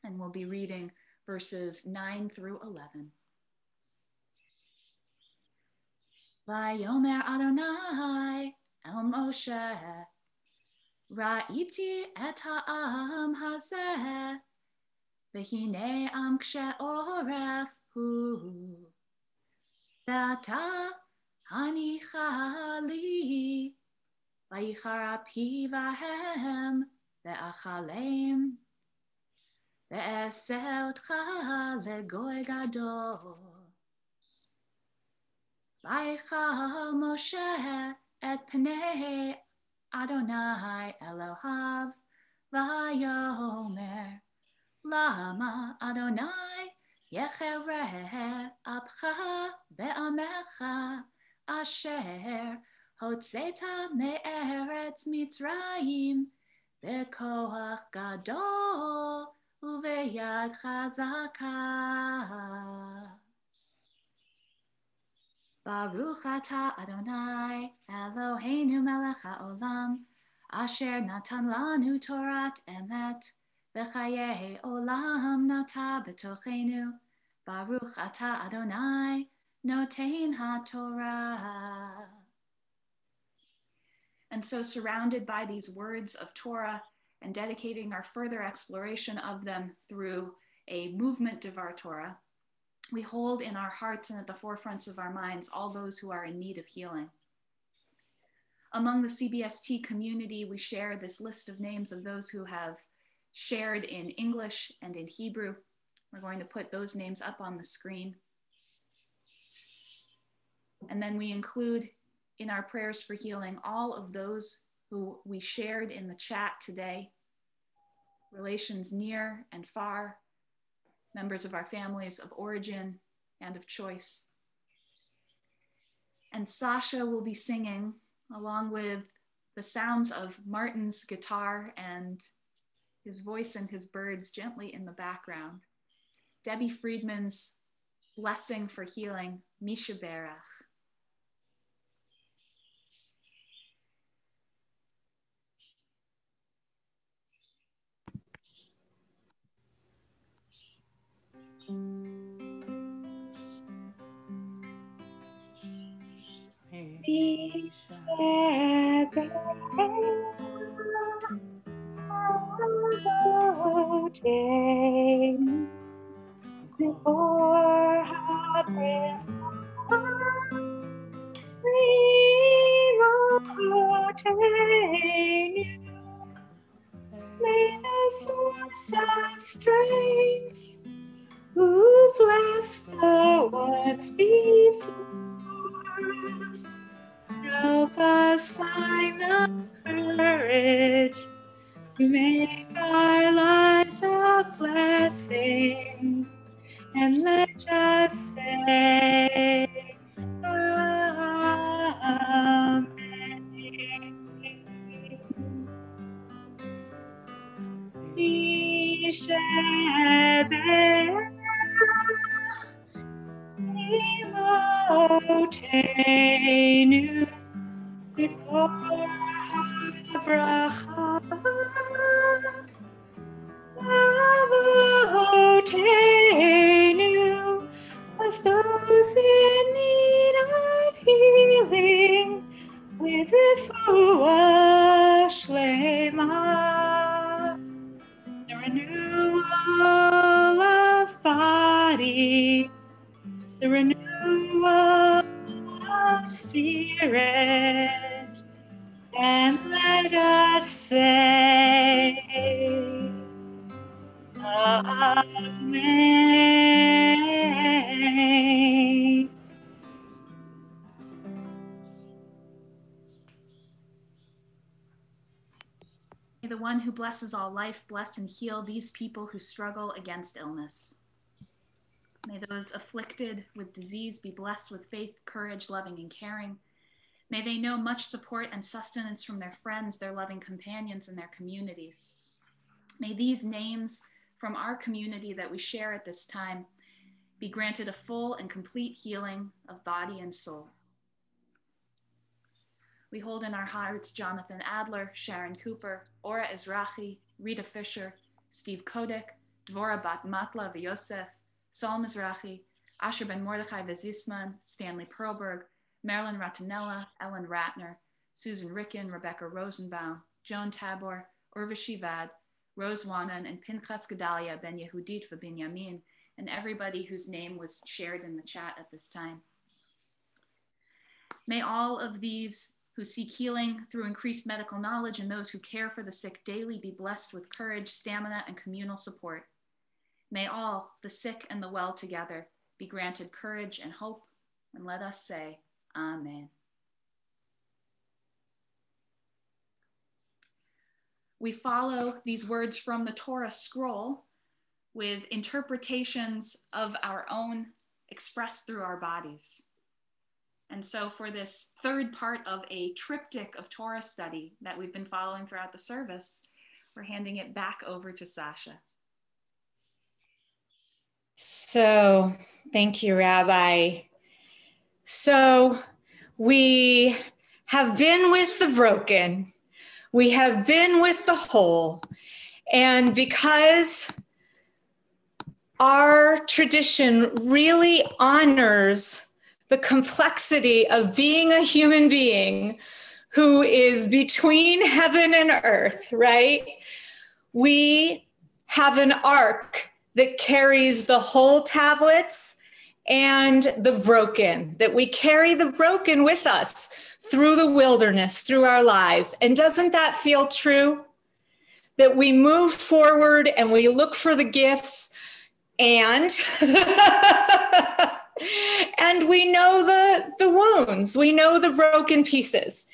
and we'll be reading verses 9 through 11. Vayomer Adonai El Moshe, Ra'iti et ha'am hazeh, v'hine am kshe'oref hu, ve'ata hanicha li, vayichar api vahem, ve'achalem, ve'eseh otcha legoy gadol. Vayichal Moshe et pnei Adonai Elohav, vayomer, lama Adonai yechereh apcha ve'amecha asher hotzeta me'eretz Mitzrayim bekoach gadol uveyad chazakah. Baruch Ata Adonai Eloheinu Melech HaOlam Asher Natan Lanu Torat Emet V'chayei Olam Nata B'tochenu. Baruch Ata Adonai Noten HaTorah. And so, surrounded by these words of Torah and dedicating our further exploration of them through a movement of our Torah, we hold in our hearts and at the forefronts of our minds all those who are in need of healing. Among the CBST community, we share this list of names of those who have shared in English and in Hebrew. We're going to put those names up on the screen. And then we include in our prayers for healing all of those who we shared in the chat today, relations near and far, members of our families of origin and of choice. And Sasha will be singing along with the sounds of Martin's guitar and his voice and his birds gently in the background. Debbie Friedman's blessing for healing, Misha Berach. May the source of strength, who blessed the ones before us, help us find the courage to make our lives a blessing, and let us say Amen. Imotenu Avotenu, as those in need of healing, with refuah shlema, the renewal of body, the renewal of spirit, and let us say Amen. May the one who blesses all life bless and heal these people who struggle against illness. May those afflicted with disease be blessed with faith, courage, loving, and caring. May they know much support and sustenance from their friends, their loving companions, and their communities. May these names from our community that we share at this time be granted a full and complete healing of body and soul. We hold in our hearts Jonathan Adler, Sharon Cooper, Ora Ezrahi, Rita Fisher, Steve Kodik, Dvora Bat Matla Vyosef, Saul Mizrahi, Asher Ben Mordechai Vezisman, Stanley Perlberg, Marilyn Ratanella, Ellen Ratner, Susan Ricken, Rebecca Rosenbaum, Joan Tabor, Urvashi Vad, Rose Wanan, and Pinchas Gedalia Ben Yehudit V'Binyamin, and everybody whose name was shared in the chat at this time. May all of these who seek healing through increased medical knowledge and those who care for the sick daily be blessed with courage, stamina, and communal support. May all, the sick and the well together, be granted courage and hope, and let us say, Amen. We follow these words from the Torah scroll with interpretations of our own expressed through our bodies. And so for this third part of a triptych of Torah study that we've been following throughout the service, we're handing it back over to Sasha. So, thank you, Rabbi. So, we have been with the broken, we have been with the whole, and because our tradition really honors the complexity of being a human being who is between heaven and earth, right? We have an ark that carries the whole tablets and the broken, that we carry the broken with us through the wilderness, through our lives. And doesn't that feel true? That we move forward and we look for the gifts and and we know the wounds, we know the broken pieces.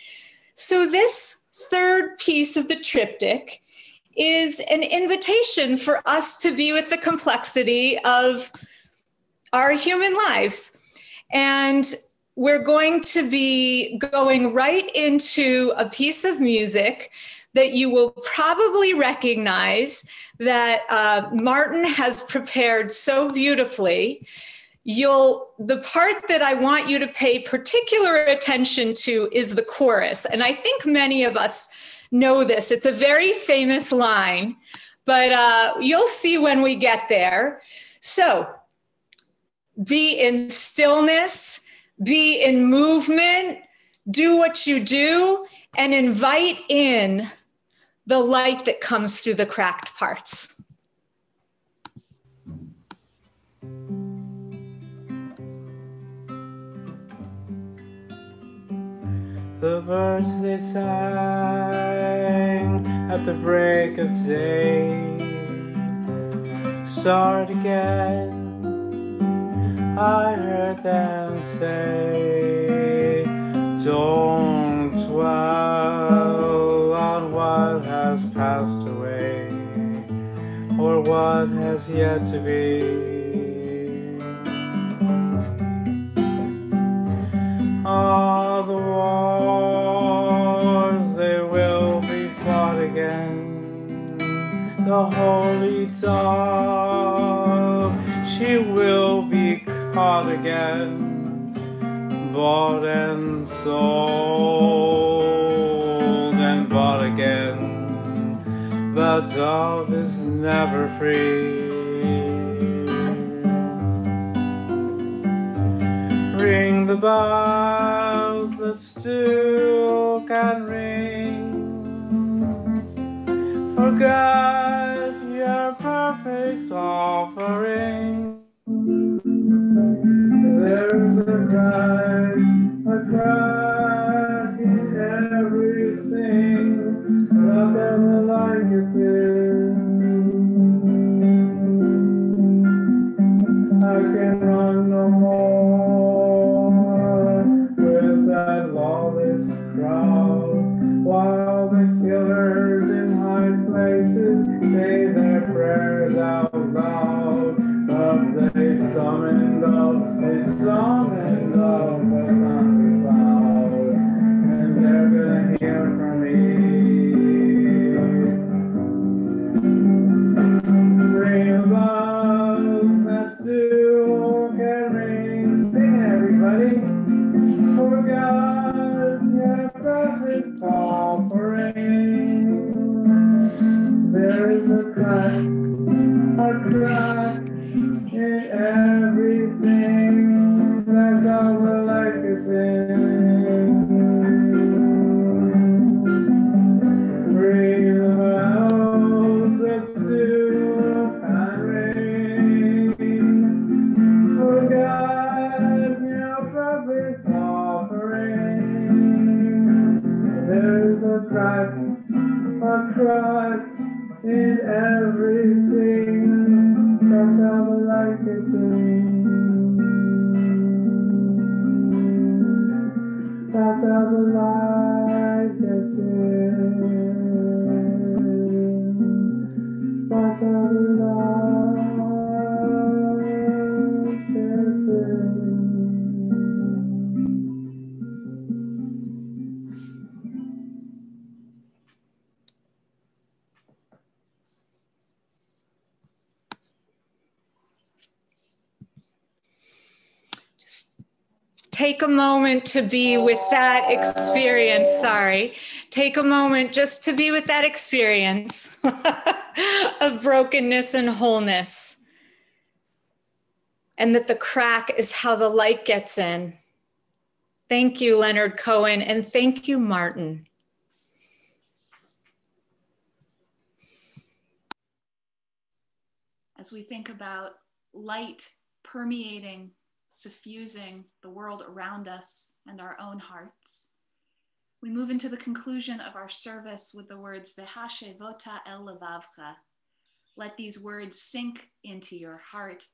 So this third piece of the triptych is an invitation for us to be with the complexity of our human lives. And we're going to be going right into a piece of music that you will probably recognize that Martin has prepared so beautifully. The part that I want you to pay particular attention to is the chorus. And I think many of us know this. It's a very famous line, but you'll see when we get there. So be in stillness, be in movement, do what you do, and invite in the light that comes through the cracked parts. The birds they sang at the break of day start again. I heard them say, don't dwell on what has passed away or what has yet to be. All the wars, they will be fought again. The holy dove, she will be caught again. Bought and sold and bought again. The dove is never free. Ring the bells that still can ring. Forget your perfect offering. There's a crack in everything, whatever like it's in. I can run no more with that lawless crowd, while the killers in high places say their prayers out loud, but they summon is a crack in everything. That's all the life is in. Bring the bells of soup and rain. Oh God, your perfect offering. There's a crack in everything. That's how the light gets in. That's how the light gets in. That's how the light gets in. Take a moment to be with that experience. Sorry. Take a moment just to be with that experience of brokenness and wholeness. And that the crack is how the light gets in. Thank you, Leonard Cohen, and thank you, Martin. As we think about light permeating, suffusing the world around us and our own hearts, we move into the conclusion of our service with the words V'hashevota el levavcha. Let these words sink into your heart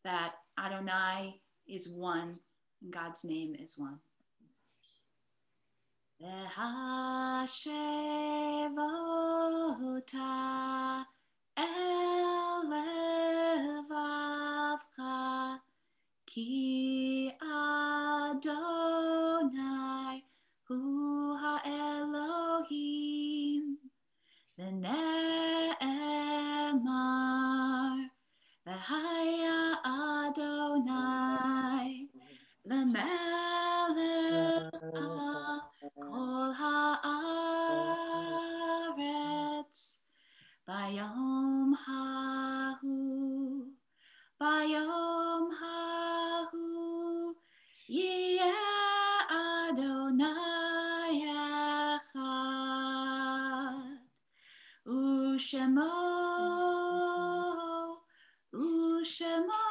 that Adonai is one and God's name is one. V'hashevota el levavcha ki Adonai hu ha-Elohim v'ne'emar v'haya Adonai v'melech kol ha'aretz bayom hahu yeh Adonai echad u'shemo echad.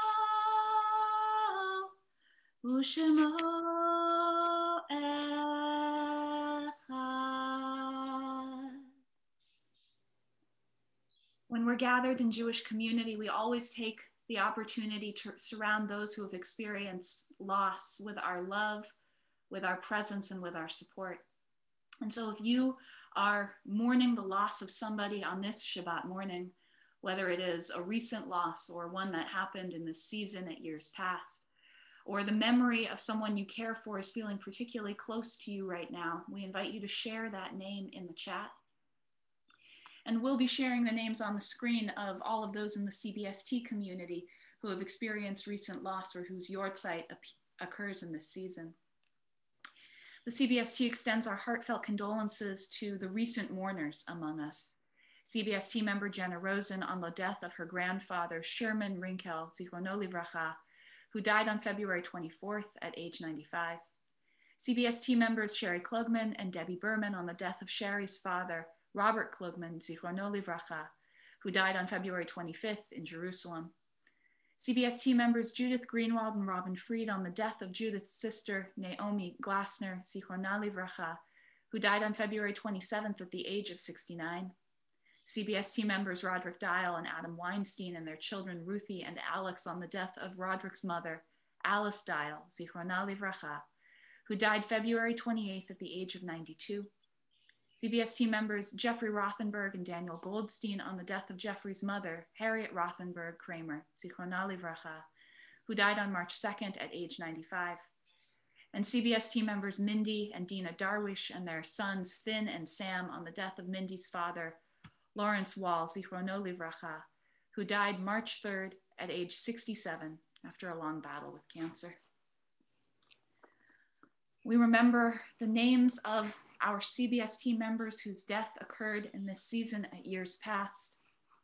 When we're gathered in Jewish community, we always take the opportunity to surround those who have experienced loss with our love, with our presence, and with our support. And so if you are mourning the loss of somebody on this Shabbat morning, whether it is a recent loss or one that happened in this season at years past, or the memory of someone you care for is feeling particularly close to you right now, we invite you to share that name in the chat. And we'll be sharing the names on the screen of all of those in the CBST community who have experienced recent loss or whose yortzeit occurs in this season. The CBST extends our heartfelt condolences to the recent mourners among us. CBST member Jenna Rosen on the death of her grandfather, Sherman Rinkel, Zichrono Livracha, who died on February 24th at age 95. CBST members Sherry Klugman and Debbie Berman on the death of Sherry's father, Robert Klugman, Zichrono Livracha, who died on February 25th in Jerusalem. CBST members Judith Greenwald and Robin Fried on the death of Judith's sister, Naomi Glasner, Zichrona Livracha, who died on February 27th at the age of 69. CBST members Roderick Dial and Adam Weinstein and their children Ruthie and Alex on the death of Roderick's mother, Alice Dial, Zichrona Livracha, who died February 28th at the age of 92. CBST members Jeffrey Rothenberg and Daniel Goldstein on the death of Jeffrey's mother, Harriet Rothenberg Kramer, Zichrona Livracha, who died on March 2nd at age 95. And CBST members Mindy and Dina Darwish and their sons Finn and Sam on the death of Mindy's father, Lawrence Wall, Zichrono Livracha, who died March 3rd at age 67 after a long battle with cancer. We remember the names of our CBST members whose death occurred in this season at years past.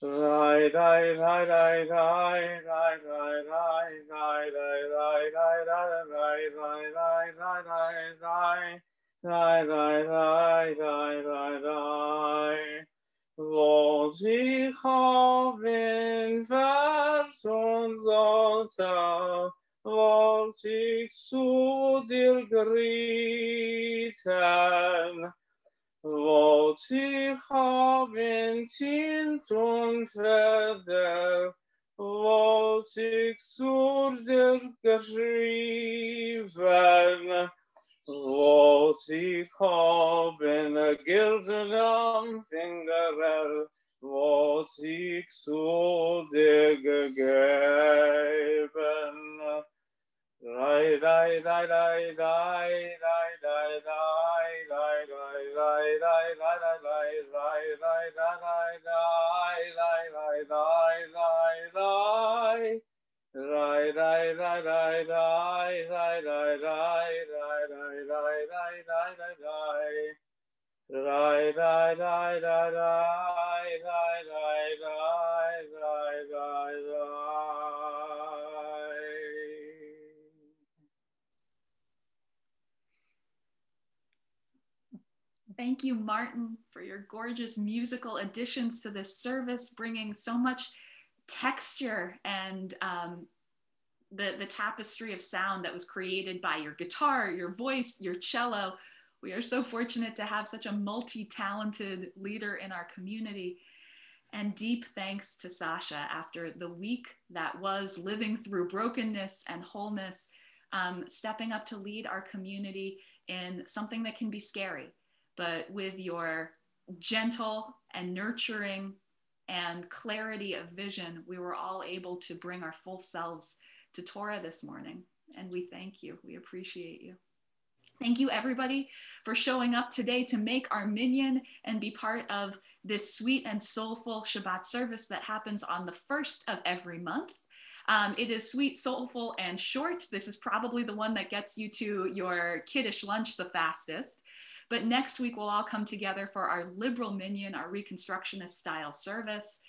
Wollt ich haben Vers und Sonntag, wollt ich zu dir grüßen. Wollt ich haben Kind und Vater, wollt ich zu dir geschrieben. Wollt ich haben Gilden am Finger, wollt ich zu dir gegeben. Thank you, Martin, for your gorgeous musical additions to this service, bringing so much texture and the tapestry of sound that was created by your guitar, your voice, your cello. We are so fortunate to have such a multi-talented leader in our community. And deep thanks to Sasha after the week that was living through brokenness and wholeness, stepping up to lead our community in something that can be scary, but with your gentle and nurturing and clarity of vision, we were all able to bring our full selves to Torah this morning. And we thank you. We appreciate you. Thank you, everybody, for showing up today to make our minyan and be part of this sweet and soulful Shabbat service that happens on the first of every month. It is sweet, soulful, and short. This is probably the one that gets you to your kiddush lunch the fastest. But next week, we'll all come together for our liberal minyan, our Reconstructionist style service.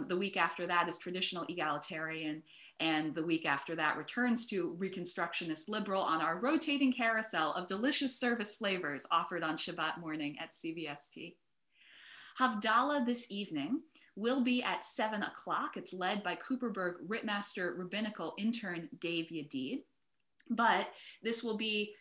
The week after that is traditional egalitarian. And the week after that returns to Reconstructionist liberal on our rotating carousel of delicious service flavors offered on Shabbat morning at CBST. Havdalah this evening will be at 7 o'clock. It's led by Cooperberg Rittmaster Rabbinical intern Dave Yadid. But this will be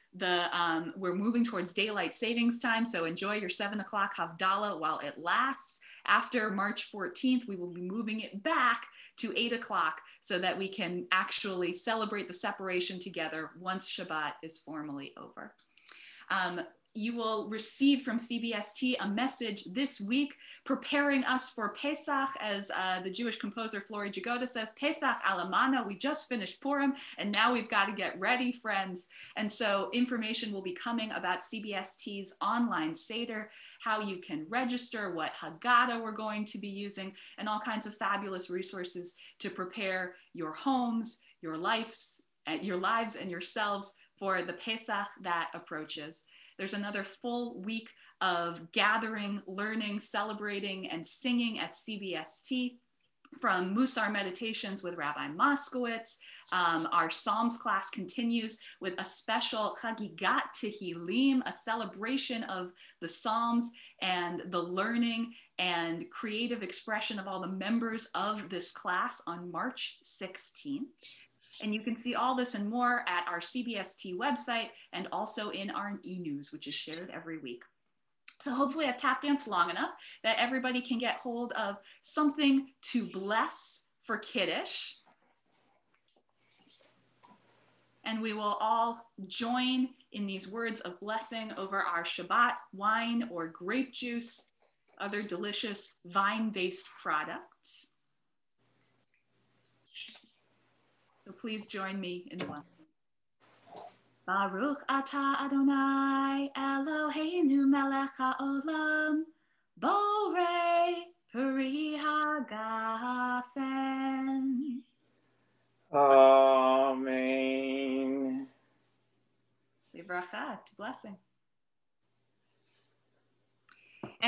we're moving towards daylight savings time, so enjoy your 7 o'clock Havdalah while it lasts. After March 14th, we will be moving it back to 8 o'clock so that we can actually celebrate the separation together once Shabbat is formally over. You will receive from CBST a message this week preparing us for Pesach, as the Jewish composer Flori Jagoda says, Pesach Alamana, we just finished Purim, and now we've got to get ready, friends. And so information will be coming about CBST's online Seder, how you can register, what Haggadah we're going to be using, and all kinds of fabulous resources to prepare your homes, your lives, and yourselves for the Pesach that approaches. There's another full week of gathering, learning, celebrating, and singing at CBST. From Musar Meditations with Rabbi Moskowitz. Our Psalms class continues with a special Chagigat Tehillim, a celebration of the Psalms and the learning and creative expression of all the members of this class on March 16th. And you can see all this and more at our CBST website and also in our e-news, which is shared every week. So hopefully I've tap danced long enough that everybody can get hold of something to bless for Kiddush. And we will all join in these words of blessing over our Shabbat wine or grape juice, other delicious vine-based products. So please join me in one. Baruch atah Adonai Eloheinu melech haolam borei peri hagafen. Amen. Livrachat, blessing. And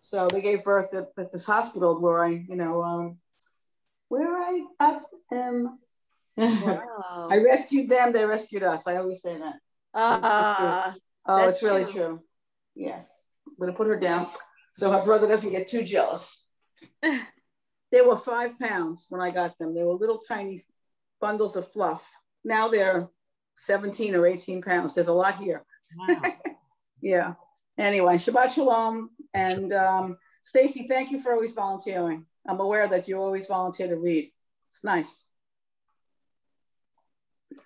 So they gave birth at this hospital where I, where I got them. Wow. I rescued them, they rescued us. I always say that. It's really true. Yes. I'm going to put her down so her brother doesn't get too jealous. They were 5 pounds when I got them. They were little tiny bundles of fluff. Now they're 17 or 18 pounds. There's a lot here. Wow. Yeah. Anyway, Shabbat Shalom. And Stacy, thank you for always volunteering. I'm aware that you always volunteer to read. It's nice.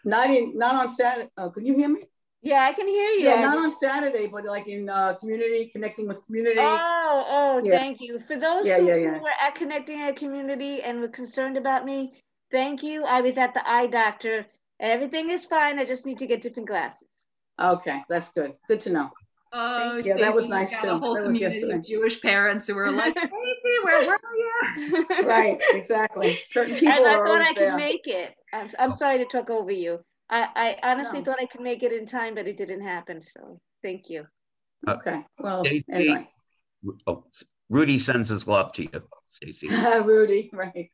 Not on Saturday. Oh, can you hear me? Yeah, I can hear you. Yeah, not on Saturday, but like in community, connecting with community. Oh, Yeah. Thank you. For those who were at connecting at community and were concerned about me, thank you. I was at the eye doctor. Everything is fine. I just need to get different glasses. Okay, that's good. Good to know. Oh, yeah, that was nice too. A whole that was community yesterday. of Jewish parents who were like, "Crazy, where were you?" Right, exactly. Certain people and I are thought always I there. could make it. I'm sorry to talk over you. I honestly thought I could make it in time, but it didn't happen. So thank you. Okay. Well, Stacey, anyway. Rudy sends his love to you, Stacy. Rudy, right.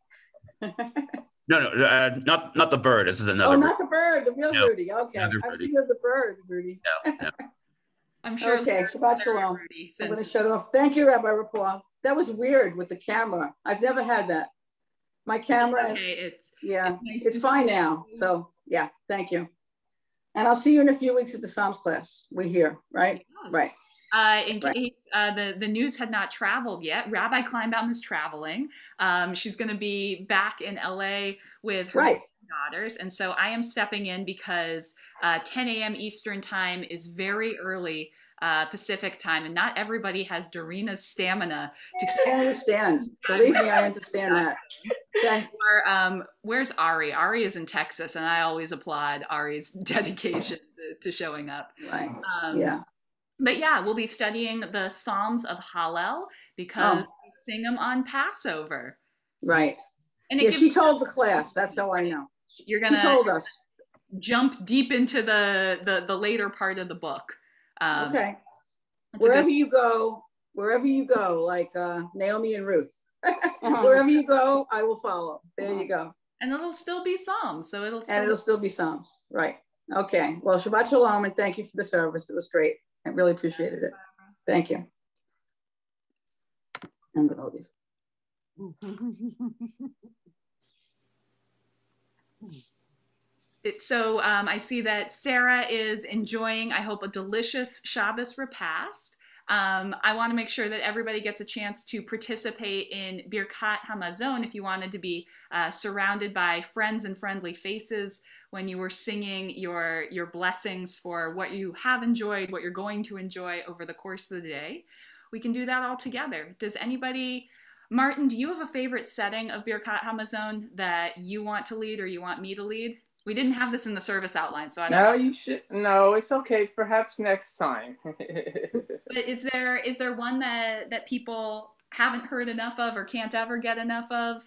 No, not the bird. This is another. Oh, not the bird, the real Rudy. Okay. Rudy. I've seen of the bird, Rudy. No. I'm sure. Okay, Shabbat Shalom. I'm going to shut off. Thank you, Rabbi Rapport. That was weird with the camera. I've never had that. My camera. Okay, it's fine now. So yeah, thank you. And I'll see you in a few weeks at the Psalms class. We're here, right? Yes. Right. In case the news had not traveled yet, Rabbi Kleinbaum is traveling. She's going to be back in LA with her daughters. And so I am stepping in because 10 a.m. Eastern time is very early Pacific time. And not everybody has Dorina's stamina to keep. I understand. Believe me, I understand that. Okay. Where's Ari? Ari is in Texas, and I always applaud Ari's dedication to showing up. Right. Yeah. But yeah, we'll be studying the Psalms of Hallel because we sing them on Passover. Right. And she told the class. That's how I know. You're gonna she told us. Jump deep into the later part of the book. Okay. Wherever you go, like Naomi and Ruth. Wherever you go, I will follow. There you go. And it'll still be Psalms, so it'll still be Psalms. Right. Okay. Well, Shabbat Shalom, and thank you for the service. It was great. I really appreciated it. Thank you. I'm going to leave. So I see that Sarah is enjoying, I hope, a delicious Shabbos repast. I want to make sure that everybody gets a chance to participate in Birkat Hamazon if you wanted to be surrounded by friends and friendly faces when you were singing your blessings for what you have enjoyed, what you're going to enjoy over the course of the day. We can do that all together. Does anybody, Martin, do you have a favorite setting of Birkat Hamazon that you want to lead or you want me to lead? We didn't have this in the service outline, so I don't know. You should. No, it's okay. Perhaps next time. But is there one that people haven't heard enough of or can't ever get enough of?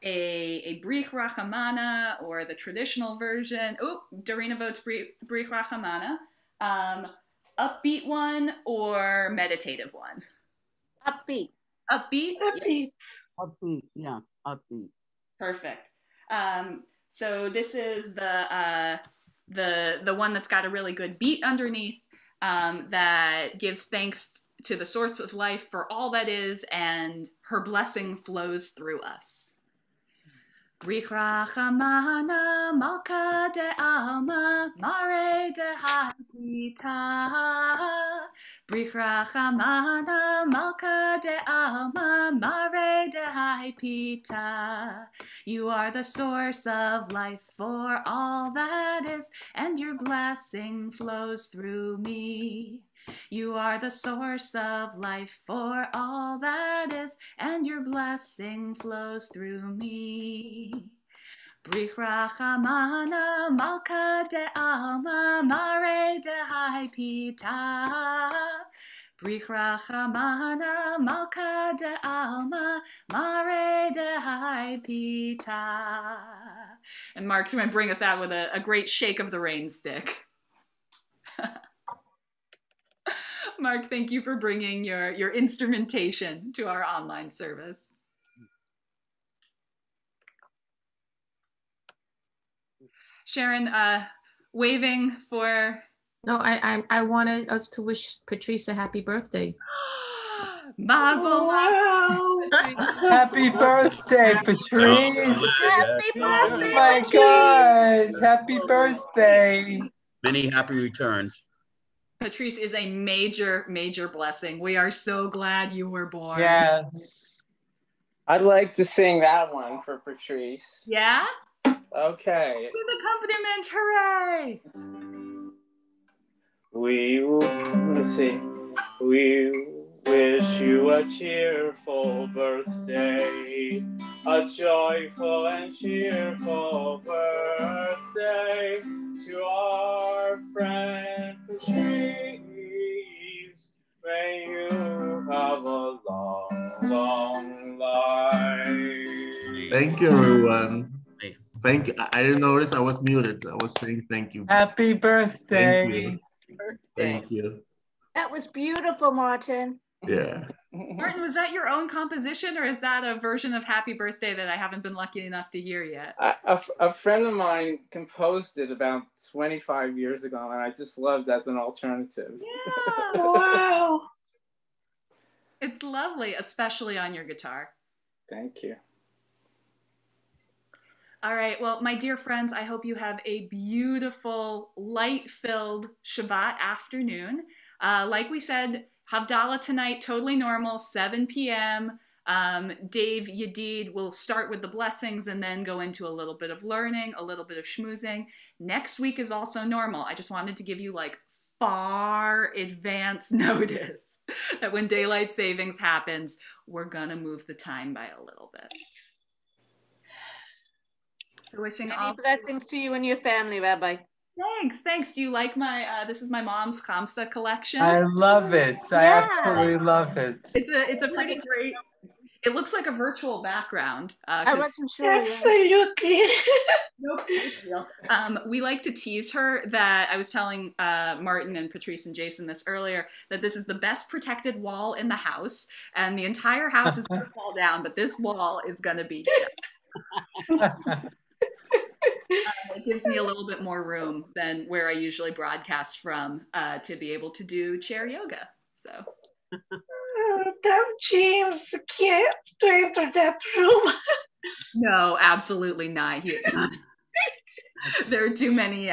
A Brich Rachamana or the traditional version? Oh, Dorina votes Brich Rachamana. Upbeat one or meditative one? Upbeat. Upbeat? Upbeat. Upbeat. Yeah, upbeat. Perfect. So this is the one that's got a really good beat underneath that gives thanks to the source of life for all that is, and her blessing flows through us. Brich Rachamana Malka de Alma Mare de Hapita. Brich Rachamana Malka de Alma Mare de Hapita. You are the source of life for all that is, and your blessing flows through me. You are the source of life for all that is, and your blessing flows through me. Brich Rachamana Malka de Alma Mare de Hapita. Brich Rachamana Malka de Alma Mare de Hapita. And Mark's going to bring us out with a great shake of the rain stick. Mark, thank you for bringing your instrumentation to our online service. Sharon, waving for... No, I wanted us to wish Patrice a happy birthday. Mazel Happy birthday, Patrice. Oh my God. Happy birthday. Many happy returns. Patrice is a major, major blessing. We are so glad you were born. Yes. I'd like to sing that one for Patrice. Yeah? Okay. With accompaniment, hooray! Let's see. We wish you a cheerful birthday, a joyful and cheerful birthday to our friend Patrice. May you have a long, long life. Thank you, everyone. Thank you. I didn't notice I was muted. I was saying thank you. Happy birthday. Thank you. Thank you. That was beautiful, Martin. Yeah. Martin, was that your own composition, or is that a version of Happy Birthday that I haven't been lucky enough to hear yet? A friend of mine composed it about 25 years ago, and I just loved as an alternative. Yeah. Wow. It's lovely, especially on your guitar. Thank you. All right, well, my dear friends, I hope you have a beautiful, light-filled Shabbat afternoon. Like we said, Havdalah tonight, totally normal, 7 p.m. Dave Yedid will start with the blessings and then go into a little bit of learning, a little bit of schmoozing. Next week is also normal. I just wanted to give you like far advance notice that when daylight savings happens, we're gonna move the time by a little bit. So wishing Many all blessings to you and your family, Rabbi. Thanks. Do you like my, this is my mom's Kamsa collection. I love it. Yeah. I absolutely love it. It's a pretty great, it looks like a virtual background. I wasn't sure. Absolutely. No big deal. We like to tease her that, I was telling Martin and Patrice and Jason this earlier, that this is the best protected wall in the house, and the entire house is going to fall down, but this wall is going to be it gives me a little bit more room than where I usually broadcast from to be able to do chair yoga. So does James get to enter that room? No, absolutely not. There are too many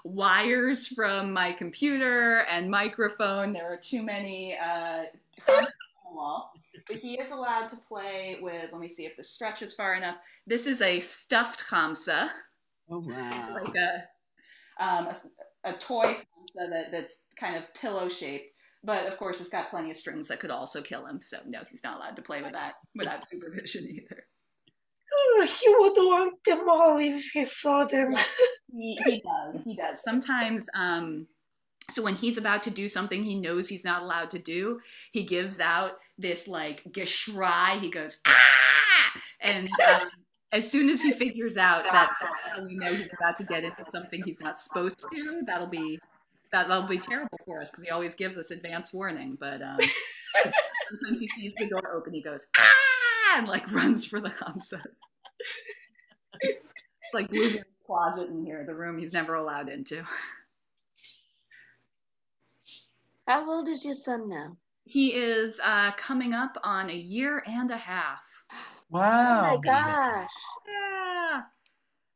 wires from my computer and microphone. There are too many on the wall. But he is allowed to play with, let me see if this stretches far enough. This is a stuffed Kamsa. Oh, wow. Like a toy Kamsa that's kind of pillow shaped. But of course, it's got plenty of strings that could also kill him. So no, he's not allowed to play with that without supervision either. Oh, he would want them all if he saw them. He does. Sometimes, so when he's about to do something he knows he's not allowed to do, he gives out this like geschrei. He goes, ah! And as soon as he figures out that we know he's about to get into something he's not supposed to, that'll be terrible for us because he always gives us advance warning. But sometimes he sees the door open, he goes, ah! And like runs for the Kamsas. Like Bruner's closet in here, the room he's never allowed into. How old is your son now? He is coming up on 1.5 years. Wow. Oh my gosh.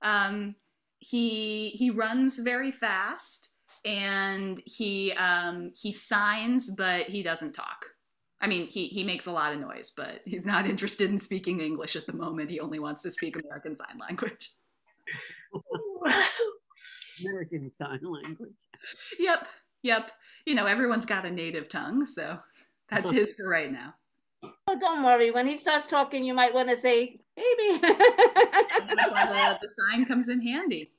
Yeah. He runs very fast, and he signs, but he doesn't talk. I mean, he makes a lot of noise, but he's not interested in speaking English at the moment. He only wants to speak American Sign Language. American Sign Language. Yep. You know, everyone's got a native tongue, so that's his for right now. Oh, don't worry. When he starts talking, you might want to say, baby. That's why the sign comes in handy.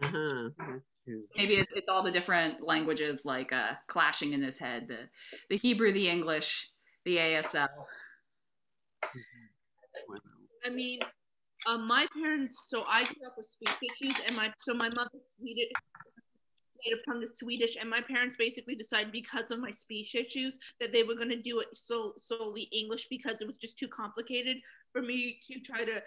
That's true. Maybe it's all the different languages like clashing in his head. The Hebrew, the English, the ASL. I mean, my parents, so I grew up with speech issues, and my mother's Swedish. native tongue is Swedish, and my parents basically decided because of my speech issues that they were going to do it solely English because it was just too complicated for me to try to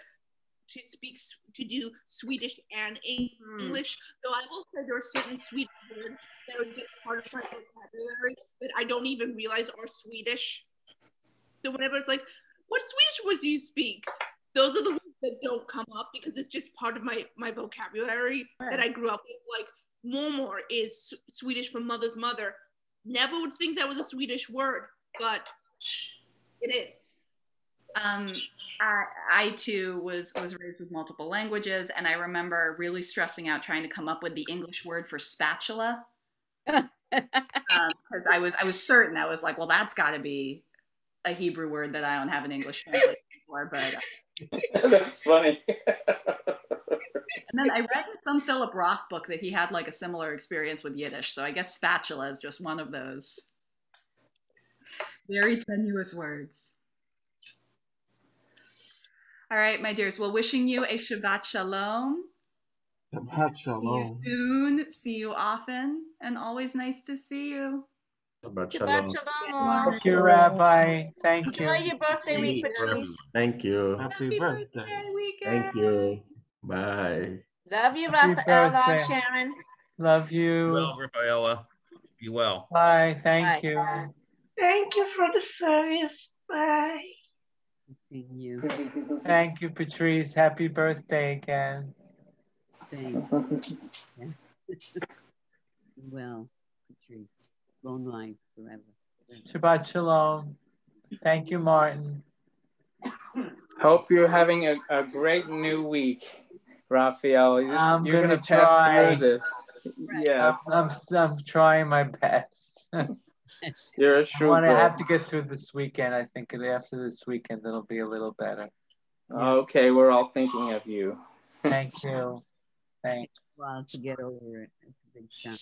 do Swedish and English. Though I will say there are certain Swedish words that are just part of my vocabulary that I don't even realize are Swedish. So whenever it's like, what Swedish words do you speak? Those are the words that don't come up because it's just part of my vocabulary that I grew up with. Like, mormor is Swedish for mother's mother. Never would think that was a Swedish word, but it is. I too was raised with multiple languages, and I remember really stressing out trying to come up with the English word for spatula. Because I was certain, I was like, well, that's got to be a Hebrew word that I don't have an English translation for, but that's funny. And then I read in some Philip Roth book that he had like a similar experience with Yiddish, so I guess spatula is just one of those very tenuous words. All right, my dears, well, wishing you a Shabbat Shalom. Shabbat Shalom. See you soon, see you often, and always nice to see you. Shabbat Shabbat Shalom. Thank you, Rabbi. Thank you. Enjoy your birthday week, Patrice. Thank you. Happy birthday weekend. Thank you. Bye. Love you, Happy Raphael. Love birthday. Sharon. Love you. Well, Rafaela, be well. Bye. Thank Bye. you. Thank you for the service. Bye. Seeing you. Thank you, Patrice. Happy birthday again. Same. Yeah. Well, Patrice, long life forever. Shabbat Shalom. Thank you, Martin. Hope you're having a great new week, Raphael. You're gonna pass through this. Yes. I'm trying my best. You're a trooper. I have to get through this weekend. I think after this weekend, it'll be a little better. Okay, we're all thinking of you. Thank you. Thanks. Well, to get over it, it's a big shot.